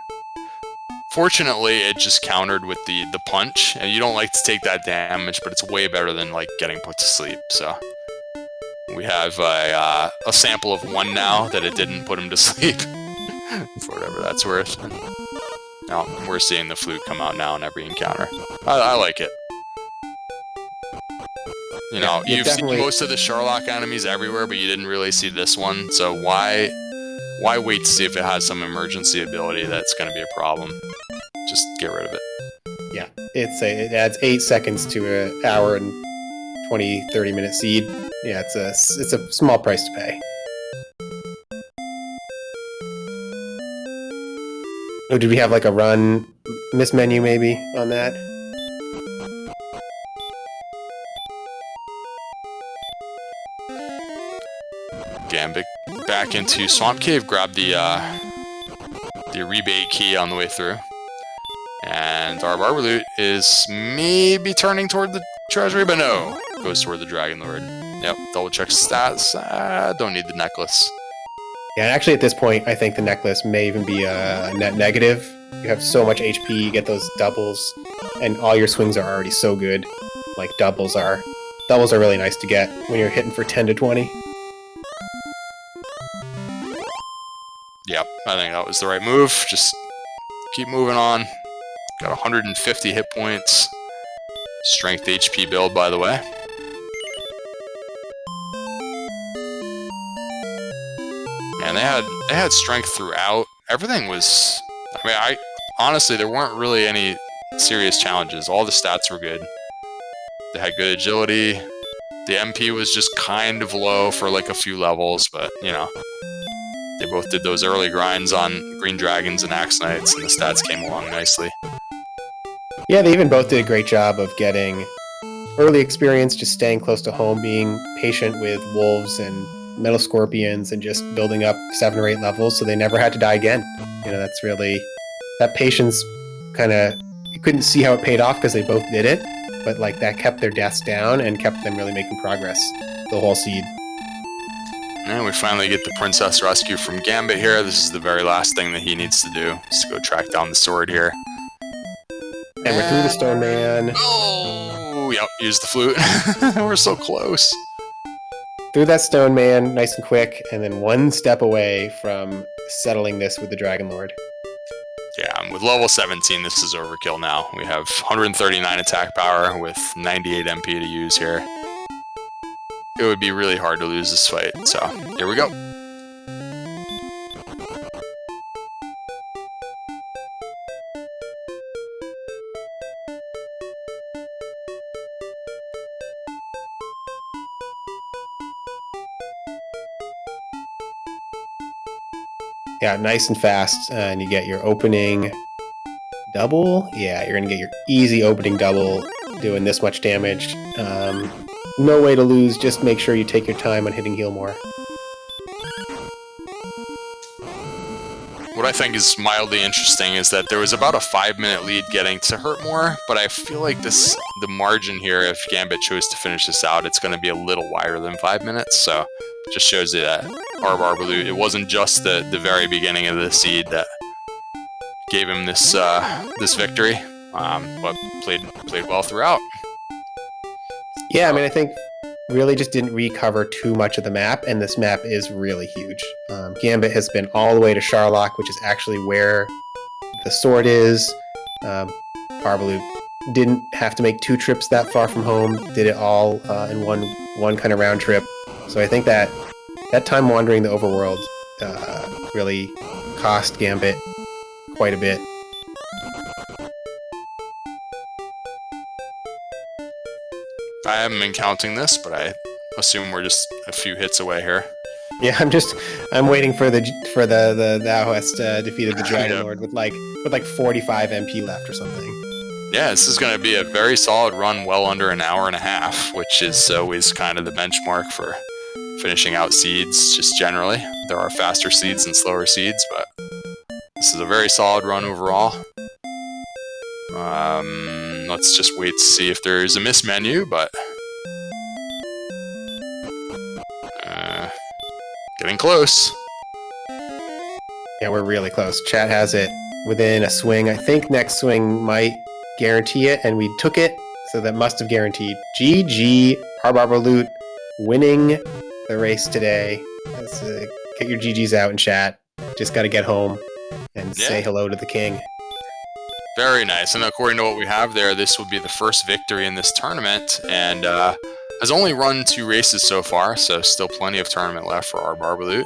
Fortunately, it just countered with the punch, and you don't like to take that damage, but it's way better than like getting put to sleep. So we have a sample of one now that it didn't put him to sleep, for whatever that's worth. Now we're seeing the flute come out now in every encounter. I like it. You've seen most of the Sharlock enemies everywhere, but you didn't really see this one. So why wait to see if it has some emergency ability that's going to be a problem? Just get rid of it. Yeah, it adds 8 seconds to an hour and 20-30 minute seed. Yeah, it's a small price to pay. Oh, did we have like a run miss menu maybe on that? Gambit back into Swamp Cave, grab the rebate key on the way through. And our rBarbaloot is maybe turning toward the treasury, but no, goes toward the Dragon Lord. Yep, double check stats. Don't need the necklace. Yeah, actually at this point, I think the necklace may even be a net negative. You have so much HP, you get those doubles, and all your swings are already so good. Like doubles are really nice to get when you're hitting for 10 to 20. Yep, I think that was the right move. Just keep moving on. Got 150 hit points. Strength HP build, by the way. And they had strength throughout. Everything was... honestly, there weren't really any serious challenges. All the stats were good. They had good agility. The MP was just kind of low for like a few levels, but, they both did those early grinds on Green Dragons and Axe Knights, and the stats came along nicely. Yeah, they even both did a great job of getting early experience, just staying close to home, being patient with wolves and metal scorpions, and just building up 7 or 8 levels so they never had to die again. That's really that patience. Kind of, you couldn't see how it paid off because they both did it, but like that kept their deaths down and kept them really making progress the whole seed. And we finally get the princess rescue from Gambit here. This is the very last thing that he needs to do, is to go track down the sword here. And we're through the stone man. Oh, yep, use the flute. We're so close. Through that stone man, nice and quick, and then one step away from settling this with the Dragon Lord. Yeah, and with level 17, this is overkill now. We have 139 attack power with 98 MP to use here. It would be really hard to lose this fight, so here we go. Yeah, nice and fast, and you get your opening double. Yeah, you're going to get your easy opening double doing this much damage. No way to lose, just make sure you take your time on hitting heal more. What I think is mildly interesting is that there was about a 5-minute lead getting to hurt more, but I feel like the margin here, if Gambit chose to finish this out, it's going to be a little wider than 5 minutes, so it just shows you that rBarbaloot, it wasn't just the very beginning of the seed that gave him this victory, but played well throughout. Yeah, I mean, I think really just didn't recover too much of the map, and this map is really huge. Gambit has been all the way to Sharlock, which is actually where the sword is. rBarbaloot didn't have to make 2 trips that far from home, did it all in one kind of round trip. So I think that time wandering the overworld really cost Gambit quite a bit. I haven't been counting this, but I assume we're just a few hits away here. Yeah, I'm waiting for the thou hast defeated the Dragon Lord with like 45 MP left or something. Yeah, this is going to be a very solid run, well under an hour and a half, which is always kind of the benchmark for finishing out seeds, just generally. There are faster seeds and slower seeds, but this is a very solid run overall. Let's just wait to see if there's a miss menu, but getting close. Yeah, we're really close. Chat has it within a swing. I think next swing might guarantee it, and we took it, so that must have guaranteed. GG, rBarbaloot winning the race today. Let's get your GGs out in chat. Just got to get home and say hello to the king. Very nice, and according to what we have there, this will be the first victory in this tournament, and has only run 2 races so far, so still plenty of tournament left for rBarbaloot.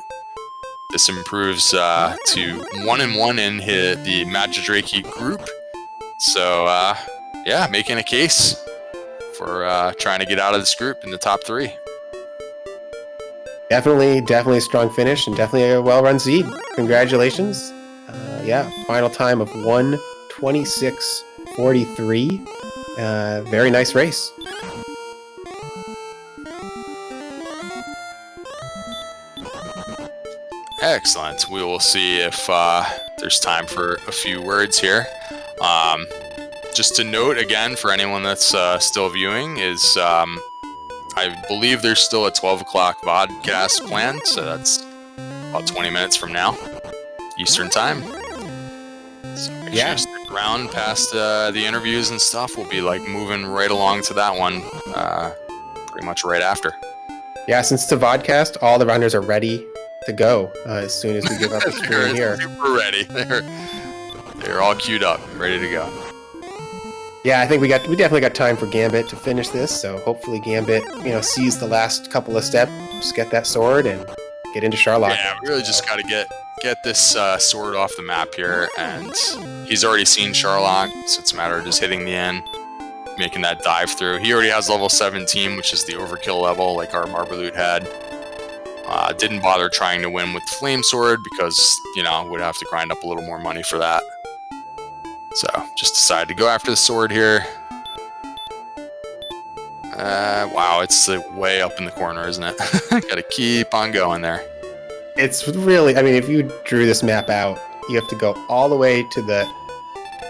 This improves to 1-1 in the Magidrakee group, so yeah, making a case for trying to get out of this group in the top 3. Definitely a strong finish, and definitely a well-run seed. Congratulations. Yeah, final time of 1:26.43. Very nice race. Excellent. We will see if there's time for a few words here. Just to note again, for anyone that's still viewing, is I believe there's still a 12 o'clock vodcast planned, so that's about 20 minutes from now, Eastern time. So make sure you stick around past the interviews and stuff. We'll be like moving right along to that one pretty much right after. Yeah, since it's a vodcast, all the runners are ready to go as soon as we give up the screen here. Super ready. They're all queued up, ready to go. Yeah, I think we definitely got time for Gambit to finish this, so hopefully Gambit, sees the last couple of steps, get that sword, and get into Sharlock. Yeah, we really just got to get this sword off the map here, and he's already seen Sharlock, so it's a matter of just hitting the end, making that dive through. He already has level 17, which is the overkill level, like rBarbaloot had. Didn't bother trying to win with the Flame Sword because, would have to grind up a little more money for that. So, just decided to go after the sword here. Wow, it's way up in the corner, isn't it? Gotta keep on going there. It's really, I mean, if you drew this map out, you have to go all the way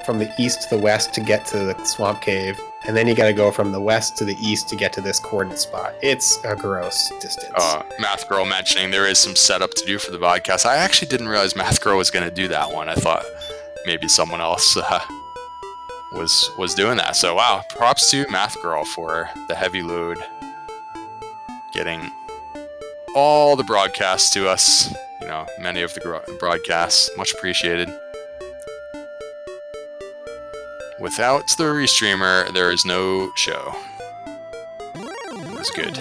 from the east to the west to get to the swamp cave, and then you gotta go from the west to the east to get to this coordinate spot. It's a gross distance. Math Girl mentioning there is some setup to do for the podcast. I actually didn't realize Math Girl was gonna do that one. I thought maybe someone else was doing that. So wow, props to Math Girl for the heavy load, getting all the broadcasts to us. You know, many of the broadcasts, much appreciated. Without the restreamer, there is no show. It was good.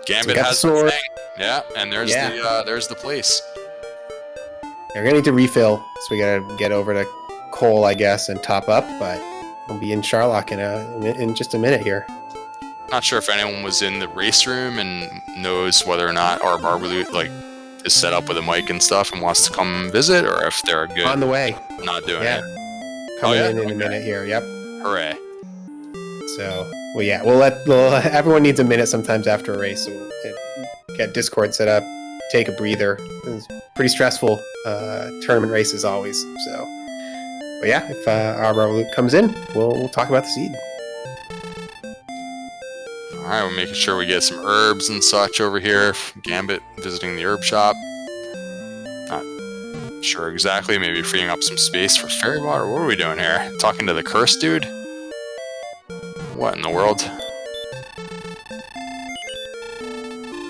Gambit has the thing. Yeah, and there's the place. We're gonna need to refill, so we gotta get over to Cole, I guess, and top up. But we'll be in Charlock in just a minute here. Not sure if anyone was in the race room and knows whether or not rBarbaloot is set up with a mic and stuff and wants to come visit, or if they're good on the way, not doing it. Coming in a minute here. Yep. Hooray. So, we'll everyone needs a minute sometimes after a race. So we'll get Discord set up, take a breather. It's pretty stressful tournament races always. So, but yeah, if rBarbaloot comes in, we'll talk about the seed. Alright, we're making sure we get some herbs and such over here. Gambit visiting the herb shop. Not sure exactly. Maybe freeing up some space for fairy water. What are we doing here? Talking to the cursed dude? What in the world?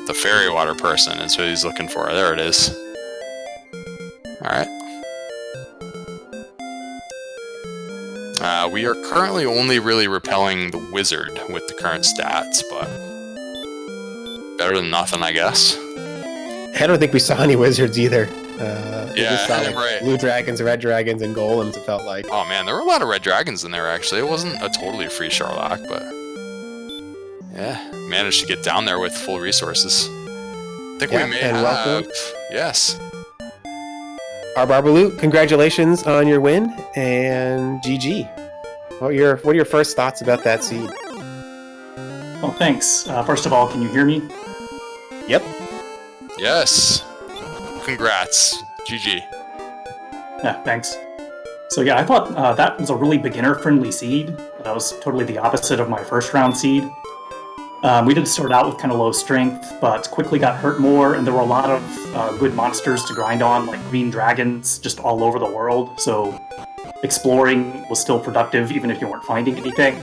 The fairy water person is what he's looking for. There it is. Alright. We are currently only really repelling the wizard with the current stats, but better than nothing, I guess. I don't think we saw any wizards either. Yeah, saw, right. Blue dragons, red dragons, and golems, it felt like. Oh man, there were a lot of red dragons in there, actually. It wasn't a totally free Charlock, but yeah, managed to get down there with full resources. I think we may have... Welcome. Yes. rBarbaloot, congratulations on your win, and GG. What are your first thoughts about that seed? Well, thanks. First of all, can you hear me? Yep. Yes. Congrats. GG. Yeah, thanks. So yeah, I thought that was a really beginner-friendly seed. That was totally the opposite of my first round seed. We did start out with kind of low strength, but quickly got hurt more, and there were a lot of good monsters to grind on, like green dragons, just all over the world. So exploring was still productive, even if you weren't finding anything.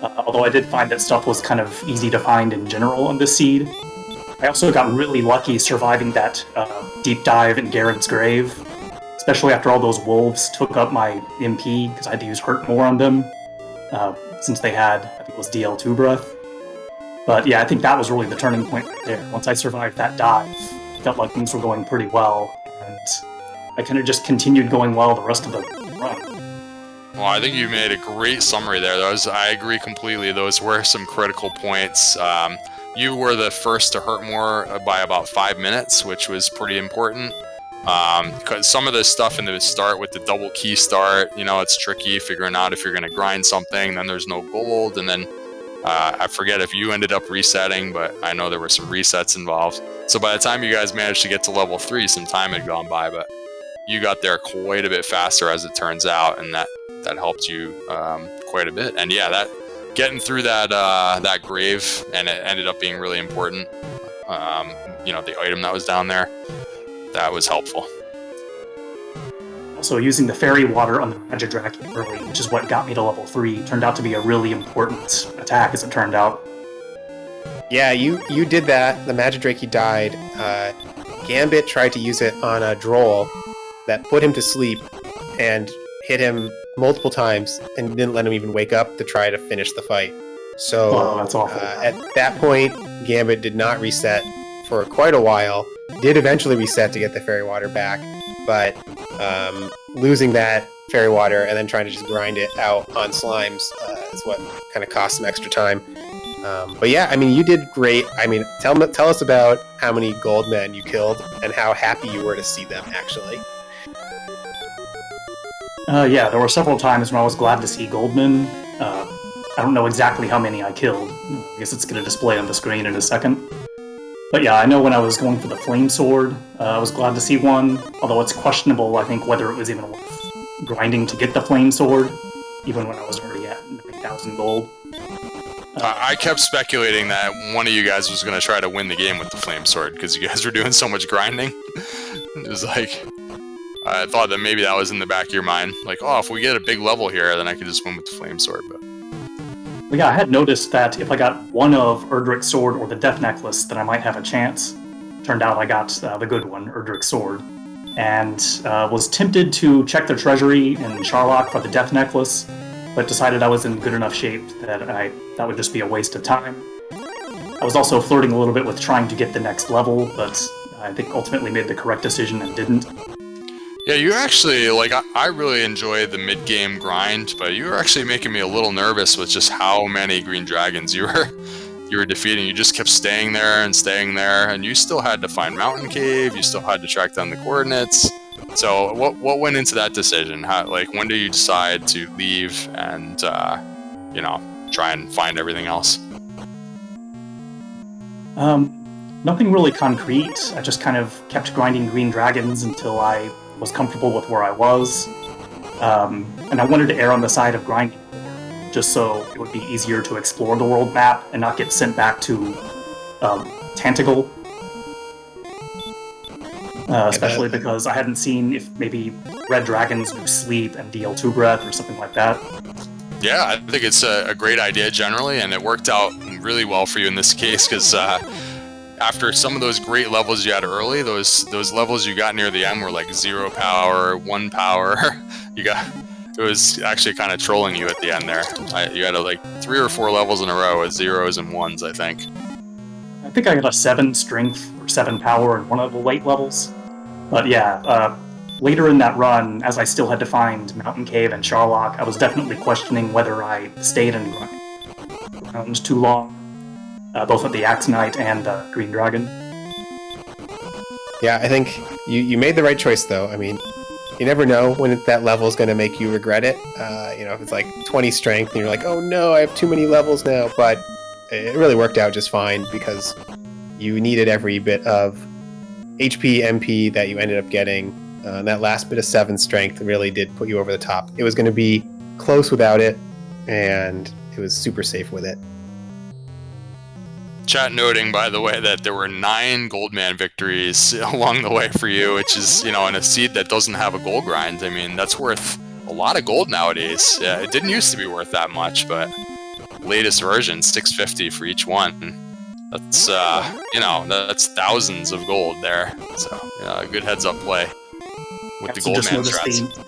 Although I did find that stuff was kind of easy to find in general on this seed. I also got really lucky surviving that deep dive in Garen's grave, especially after all those wolves took up my MP, because I had to use Hurt more on them, since they had, I think it was DL2 breath. But yeah, I think that was really the turning point right there. Once I survived that dive, it felt like things were going pretty well, and I kind of just continued going well the rest of the run. Well, I think you made a great summary there. I agree completely. Those were some critical points. You were the first to hurt more by about 5 minutes, which was pretty important. Because some of the stuff in the start with the double key start, it's tricky figuring out if you're going to grind something, then there's no gold, and then I forget if you ended up resetting, but I know there were some resets involved. So by the time you guys managed to get to level 3, some time had gone by, but you got there quite a bit faster as it turns out, and that helped you quite a bit. And yeah, getting through that grave, and it ended up being really important. The item that was down there, that was helpful. Also, using the fairy water on the Magidrakee early, which is what got me to level 3, turned out to be a really important attack, as it turned out. Yeah, you did that. The Magidrakee died. Gambit tried to use it on a Droll that put him to sleep and hit him multiple times and didn't let him even wake up to try to finish the fight. So that's awful. At that point, Gambit did not reset for quite a while. Did eventually reset to get the fairy water back, but losing that fairy water and then trying to just grind it out on slimes is what kind of cost some extra time. But yeah, I mean, you did great. I mean, tell us about how many gold men you killed and how happy you were to see them, actually. Yeah, there were several times when I was glad to see Goldman. I don't know exactly how many I killed. I guess it's going to display on the screen in a second. But yeah, I know when I was going for the Flame Sword, I was glad to see one, although it's questionable, I think, whether it was even worth grinding to get the Flame Sword, even when I was already at 9,000 gold. I kept speculating that one of you guys was going to try to win the game with the Flame Sword, because you guys were doing so much grinding. It was like, I thought that maybe that was in the back of your mind. Like, oh, if we get a big level here, then I could just win with the Flame Sword. But Well, yeah, I had noticed that if I got one of Erdrick's Sword or the Death Necklace, then I might have a chance. Turned out I got the good one, Erdrick's Sword. And was tempted to check the treasury in Charlock for the Death Necklace, but decided I was in good enough shape that that would just be a waste of time. I was also flirting a little bit with trying to get the next level, but I think ultimately made the correct decision and didn't. yeah, you actually, like, I really enjoy the mid-game grind, but you were actually making me a little nervous with just how many green dragons you were defeating. You just kept staying there, and you still had to find Mountain Cave, you still had to track down the coordinates. So what went into that decision? How, like, when do you decide to leave and, try and find everything else? Nothing really concrete. I just kind of kept grinding green dragons until I was comfortable with where I was. And I wanted to err on the side of grinding, just so it would be easier to explore the world map and not get sent back to Tantagle. Especially because I hadn't seen if maybe red dragons do sleep and deal 2 breath or something like that. Yeah, I think it's a great idea generally, and it worked out really well for you in this case, because after some of those great levels you had early, those levels you got near the end were like 0 power, 1 power. It was actually kind of trolling you at the end there. You had like 3 or 4 levels in a row with 0s and 1s, I think. I think I got a 7 strength or 7 power in one of the late levels. But yeah, later in that run, as I still had to find Mountain Cave and Charlock, I was definitely questioning whether I stayed in ground too long, both at the Axe Knight and the Green Dragon. Yeah, I think you made the right choice, though. I mean, you never know when that level is going to make you regret it. If it's like 20 strength and you're like, oh no, I have too many levels now. But it really worked out just fine because you needed every bit of HP, MP that you ended up getting. And that last bit of 7 strength really did put you over the top. It was going to be close without it, and it was super safe with it. Chat noting, by the way, that there were 9 Goldman victories along the way for you, which is, in a seed that doesn't have a gold grind. I mean, that's worth a lot of gold nowadays. Yeah, it didn't used to be worth that much, but latest version, 650 for each one. That's, that's thousands of gold there. So, a good heads-up play with the Goldman strats.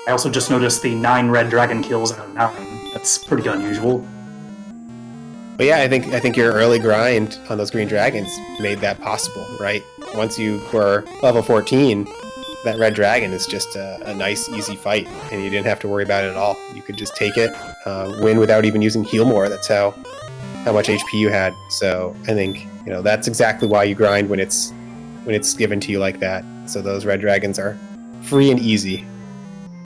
I also just noticed the 9 red dragon kills out of 9. That's pretty unusual. But yeah, I think your early grind on those green dragons made that possible, right? Once you were level 14, that red dragon is just a nice, easy fight, and you didn't have to worry about it at all. You could just take it, win without even using heal more. That's how much HP you had. So I think that's exactly why you grind when it's given to you like that. So those red dragons are free and easy.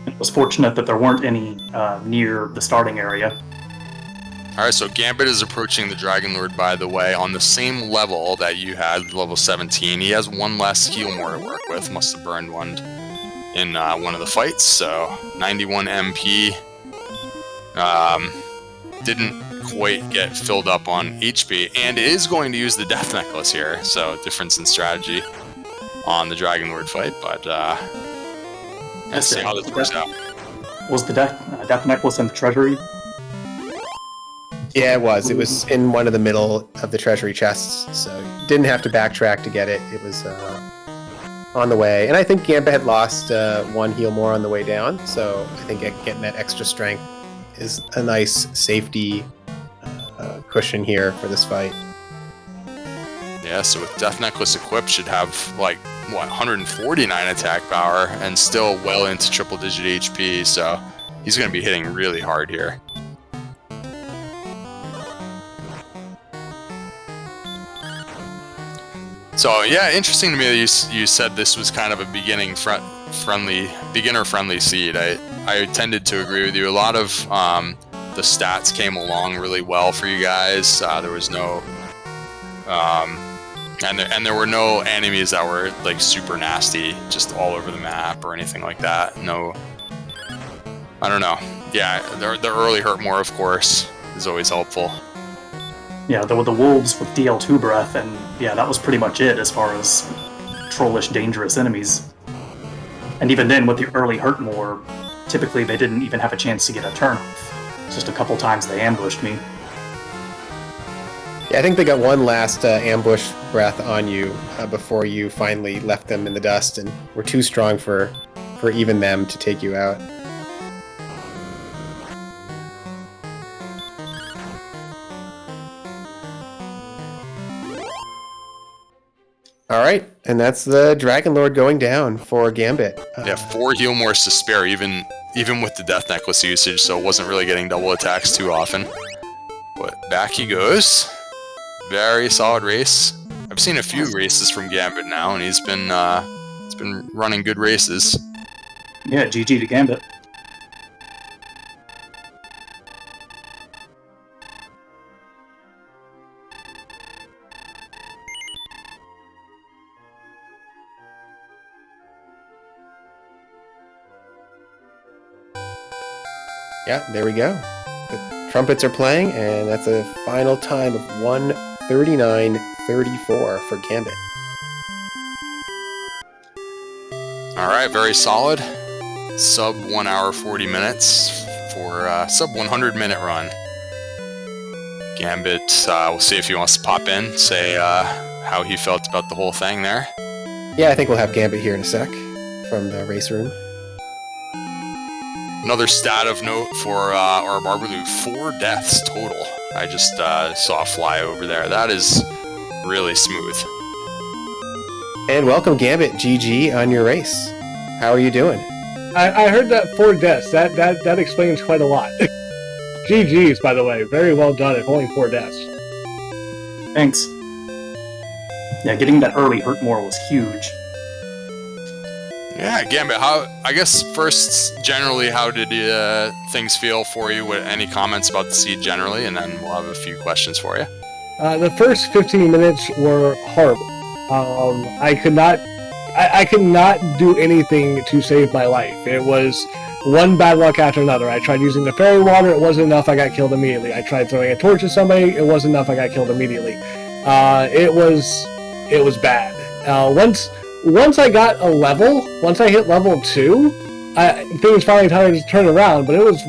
It was fortunate that there weren't any near the starting area. Alright, so Gambit is approaching the Dragon Lord, by the way, on the same level that you had, level 17. He has 1 less heal more to work with. Must have burned one in one of the fights, so 91 MP. Didn't quite get filled up on HP, and is going to use the Death Necklace here, so difference in strategy on the Dragon Lord fight, but let's see how this works out. Was the Death Necklace in the treasury? Yeah, it was. It was in one of the middle of the treasury chests, so you didn't have to backtrack to get it. It was on the way. And I think Gambit had lost 1 heal more on the way down, so I think getting that extra strength is a nice safety cushion here for this fight. Yeah, so with Death Necklace equipped, should have, 149 attack power, and still well into triple-digit HP, so he's going to be hitting really hard here. So yeah, interesting to me that you said this was kind of a beginner friendly seed. I tended to agree with you. A lot of the stats came along really well for you guys. There was no and there were no enemies that were like super nasty, just all over the map or anything like that. No, I don't know. Yeah, the early hurt more, of course, is always helpful. Yeah, there were the wolves with DL2 breath, and yeah, that was pretty much it as far as trollish, dangerous enemies. And even then, with the early hurt more, typically they didn't even have a chance to get a turn off. Just a couple times they ambushed me. Yeah, I think they got one last ambush breath on you before you finally left them in the dust and were too strong for even them to take you out. All right, and that's the Dragon Lord going down for Gambit. Yeah, 4 heal mores to spare, even with the Death Necklace usage, so wasn't really getting double attacks too often. But back he goes. Very solid race. I've seen a few races from Gambit now, and he's been running good races. Yeah, GG to Gambit. Yeah, there we go. The trumpets are playing, and that's a final time of 1:39.34 for Gambit. All right, very solid. Sub 1 hour 40 minutes for sub 100 minute run. Gambit, we'll see if he wants to pop in, say how he felt about the whole thing there. Yeah, I think we'll have Gambit here in a sec from the race room. Another stat of note for rBarbaloot, 4 deaths total. I just saw a fly over there. That is really smooth. And welcome, Gambit. GG on your race. How are you doing? I heard that 4 deaths. That explains quite a lot. GG's, by the way. Very well done if only 4 deaths. Thanks. Yeah, getting that early hurt more was huge. Yeah, Gambit, I guess first, generally, how did things feel for you? Any comments about the seed generally? And then we'll have a few questions for you. The first 15 minutes were horrible. I could not do anything to save my life. It was one bad luck after another. I tried using the fairy water, it wasn't enough, I got killed immediately. I tried throwing a torch at somebody, it wasn't enough, I got killed immediately. It was bad. Once I got a level, once I hit level 2, things finally started to turn around, but it was,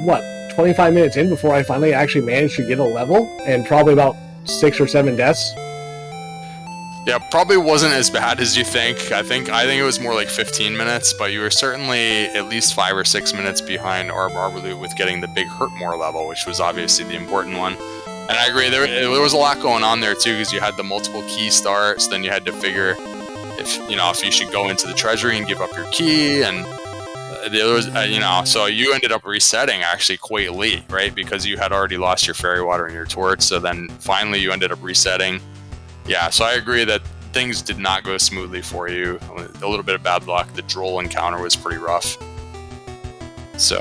25 minutes in before I finally actually managed to get a level, and probably about 6 or 7 deaths. Yeah, probably wasn't as bad as you think. I think it was more like 15 minutes, but you were certainly at least 5 or 6 minutes behind rBarbaloot with getting the big hurt more level, which was obviously the important one. And I agree, there was a lot going on there too, because you had the multiple key starts, then you had to figure if you should go into the treasury and give up your key, and there was so you ended up resetting actually quite late, right? Because you had already lost your fairy water and your torch, so then finally you ended up resetting. Yeah, so I agree that things did not go smoothly for you. A little bit of bad luck. The droll encounter was pretty rough. So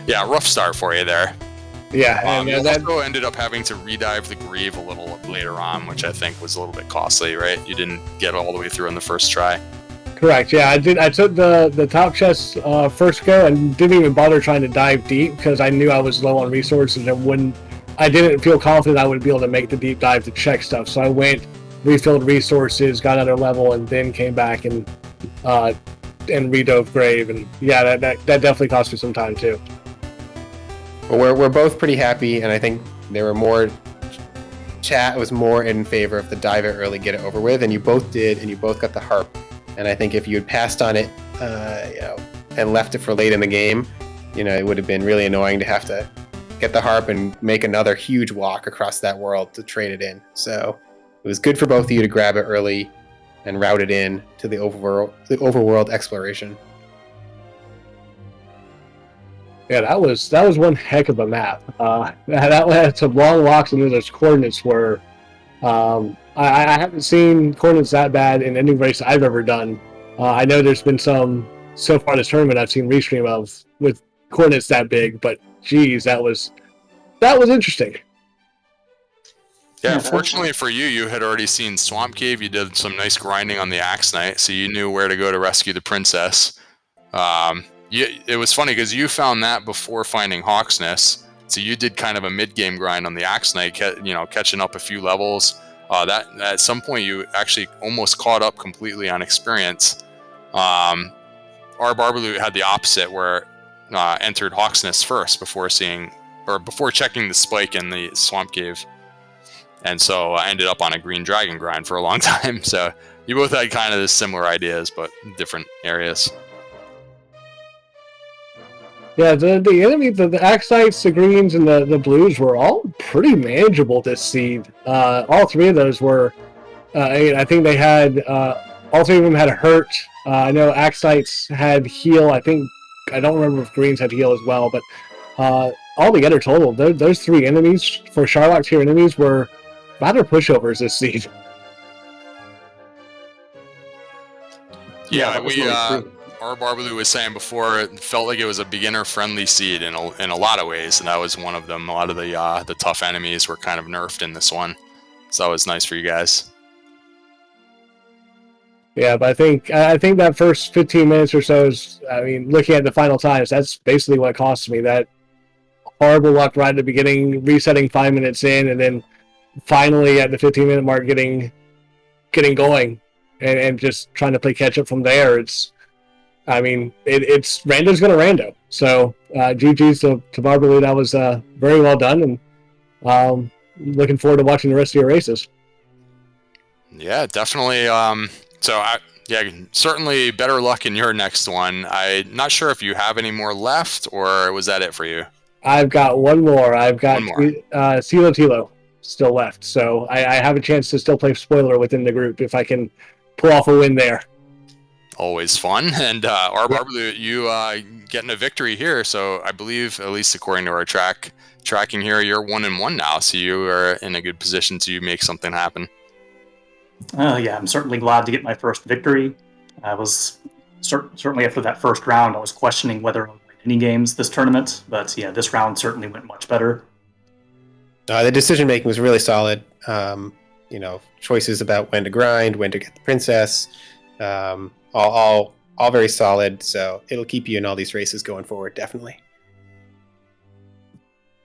yeah, rough start for you there. Yeah, you also ended up having to redive the grave a little later on, which I think was a little bit costly, right? You didn't get all the way through on the first try. Correct, yeah, I did. I took the top chest first go and didn't even bother trying to dive deep because I knew I was low on resources and I didn't feel confident I would be able to make the deep dive to check stuff. So I went, refilled resources, got another level, and then came back and redove grave. And yeah, that definitely cost me some time too. Well, we're both pretty happy, and I think there were more chat was more in favor of the dive it early, get it over with, and you both did, and you both got the harp. And I think if you had passed on it, and left it for late in the game, it would have been really annoying to have to get the harp and make another huge walk across that world to trade it in. So it was good for both of you to grab it early and route it in to the overworld exploration. Yeah, that was one heck of a map. That had some long walks, and those coordinates were I haven't seen coordinates that bad in any race I've ever done. I know there's been some so far this tournament I've seen restream of with coordinates that big, but geez, that was interesting. Yeah, fortunately for you, you had already seen Swamp Cave. You did some nice grinding on the Axe Knight, so you knew where to go to rescue the princess. It was funny because you found that before finding Hawk's Nest, so you did kind of a mid-game grind on the Axe Knight, catching up a few levels. That at some point you actually almost caught up completely on experience. rBarbaloot had the opposite, where entered Hawk's Nest first before checking the spike in the Swamp Cave. And so I ended up on a green dragon grind for a long time. So you both had kind of the similar ideas, but different areas. Yeah, the enemy, the Axe Knights, the greens, and the blues were all pretty manageable this seed. All three of those were, I think they had, all three of them had a hurt. I know Axe Knights had heal. I don't remember if greens had heal as well, but altogether total, those three enemies, for Sharlock tier enemies, were rather pushovers this seed. Yeah, rBarbaloot was saying before, it felt like it was a beginner-friendly seed in a lot of ways, and that was one of them. A lot of the tough enemies were kind of nerfed in this one, so that was nice for you guys. Yeah, but I think that first 15 minutes or so is, looking at the final times, that's basically what cost me. That horrible luck right at the beginning, resetting 5 minutes in, and then finally at the 15-minute mark getting going and just trying to play catch up from there. It's rando's gonna rando. So GG's to rBarbaloot. That was very well done, and looking forward to watching the rest of your races. Yeah, definitely. Certainly better luck in your next one. I'm not sure if you have any more left, or was that it for you? I've got one more. I've got Silo Tilo still left, so I have a chance to still play spoiler within the group if I can pull off a win there. Always fun. And rBarbaloot, you getting a victory here, so I believe, at least according to our tracking here, you're 1-1 now, so you are in a good position to make something happen. Yeah, I'm certainly glad to get my first victory. I was certainly after that first round, I was questioning whether I would win any games this tournament, but yeah, this round certainly went much better. The decision making was really solid. Choices about when to grind, when to get the princess, all very solid. So it'll keep you in all these races going forward, definitely.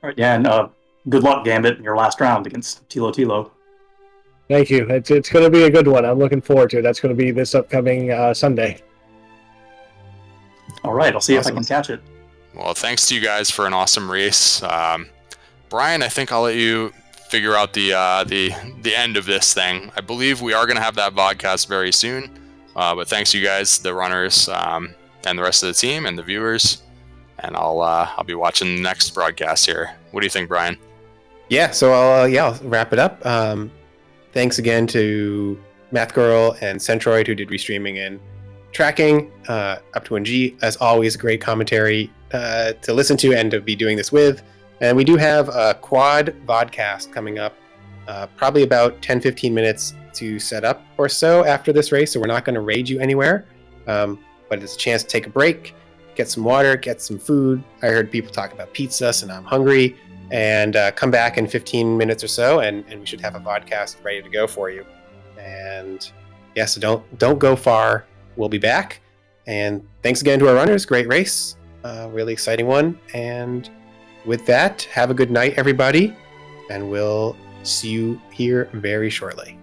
All right, yeah, and good luck, Gambit, in your last round against Tilo. Thank you. It's going to be a good one. I'm looking forward to it. That's going to be this upcoming Sunday. All right, I'll see if I can catch it. Well, thanks to you guys for an awesome race. Brian, I think I'll let you figure out the end of this thing. I believe we are going to have that vodcast very soon. But thanks you guys, the runners, and the rest of the team and the viewers. And I'll be watching the next broadcast here. What do you think, Brian? Yeah, so I'll wrap it up. Thanks again to Math Girl and Centroid, who did restreaming and tracking. Up to 1G, as always, great commentary to listen to and to be doing this with. And we do have a quad vodcast coming up, probably about 10-15 minutes to set up or so after this race, so we're not going to raid you anywhere. But it's a chance to take a break, get some water, get some food. I heard people talk about pizza, so now I'm hungry. And come back in 15 minutes or so, and we should have a vodcast ready to go for you. And yeah, so don't go far. We'll be back. And thanks again to our runners. Great race. Really exciting one. And with that, have a good night, everybody. And we'll see you here very shortly.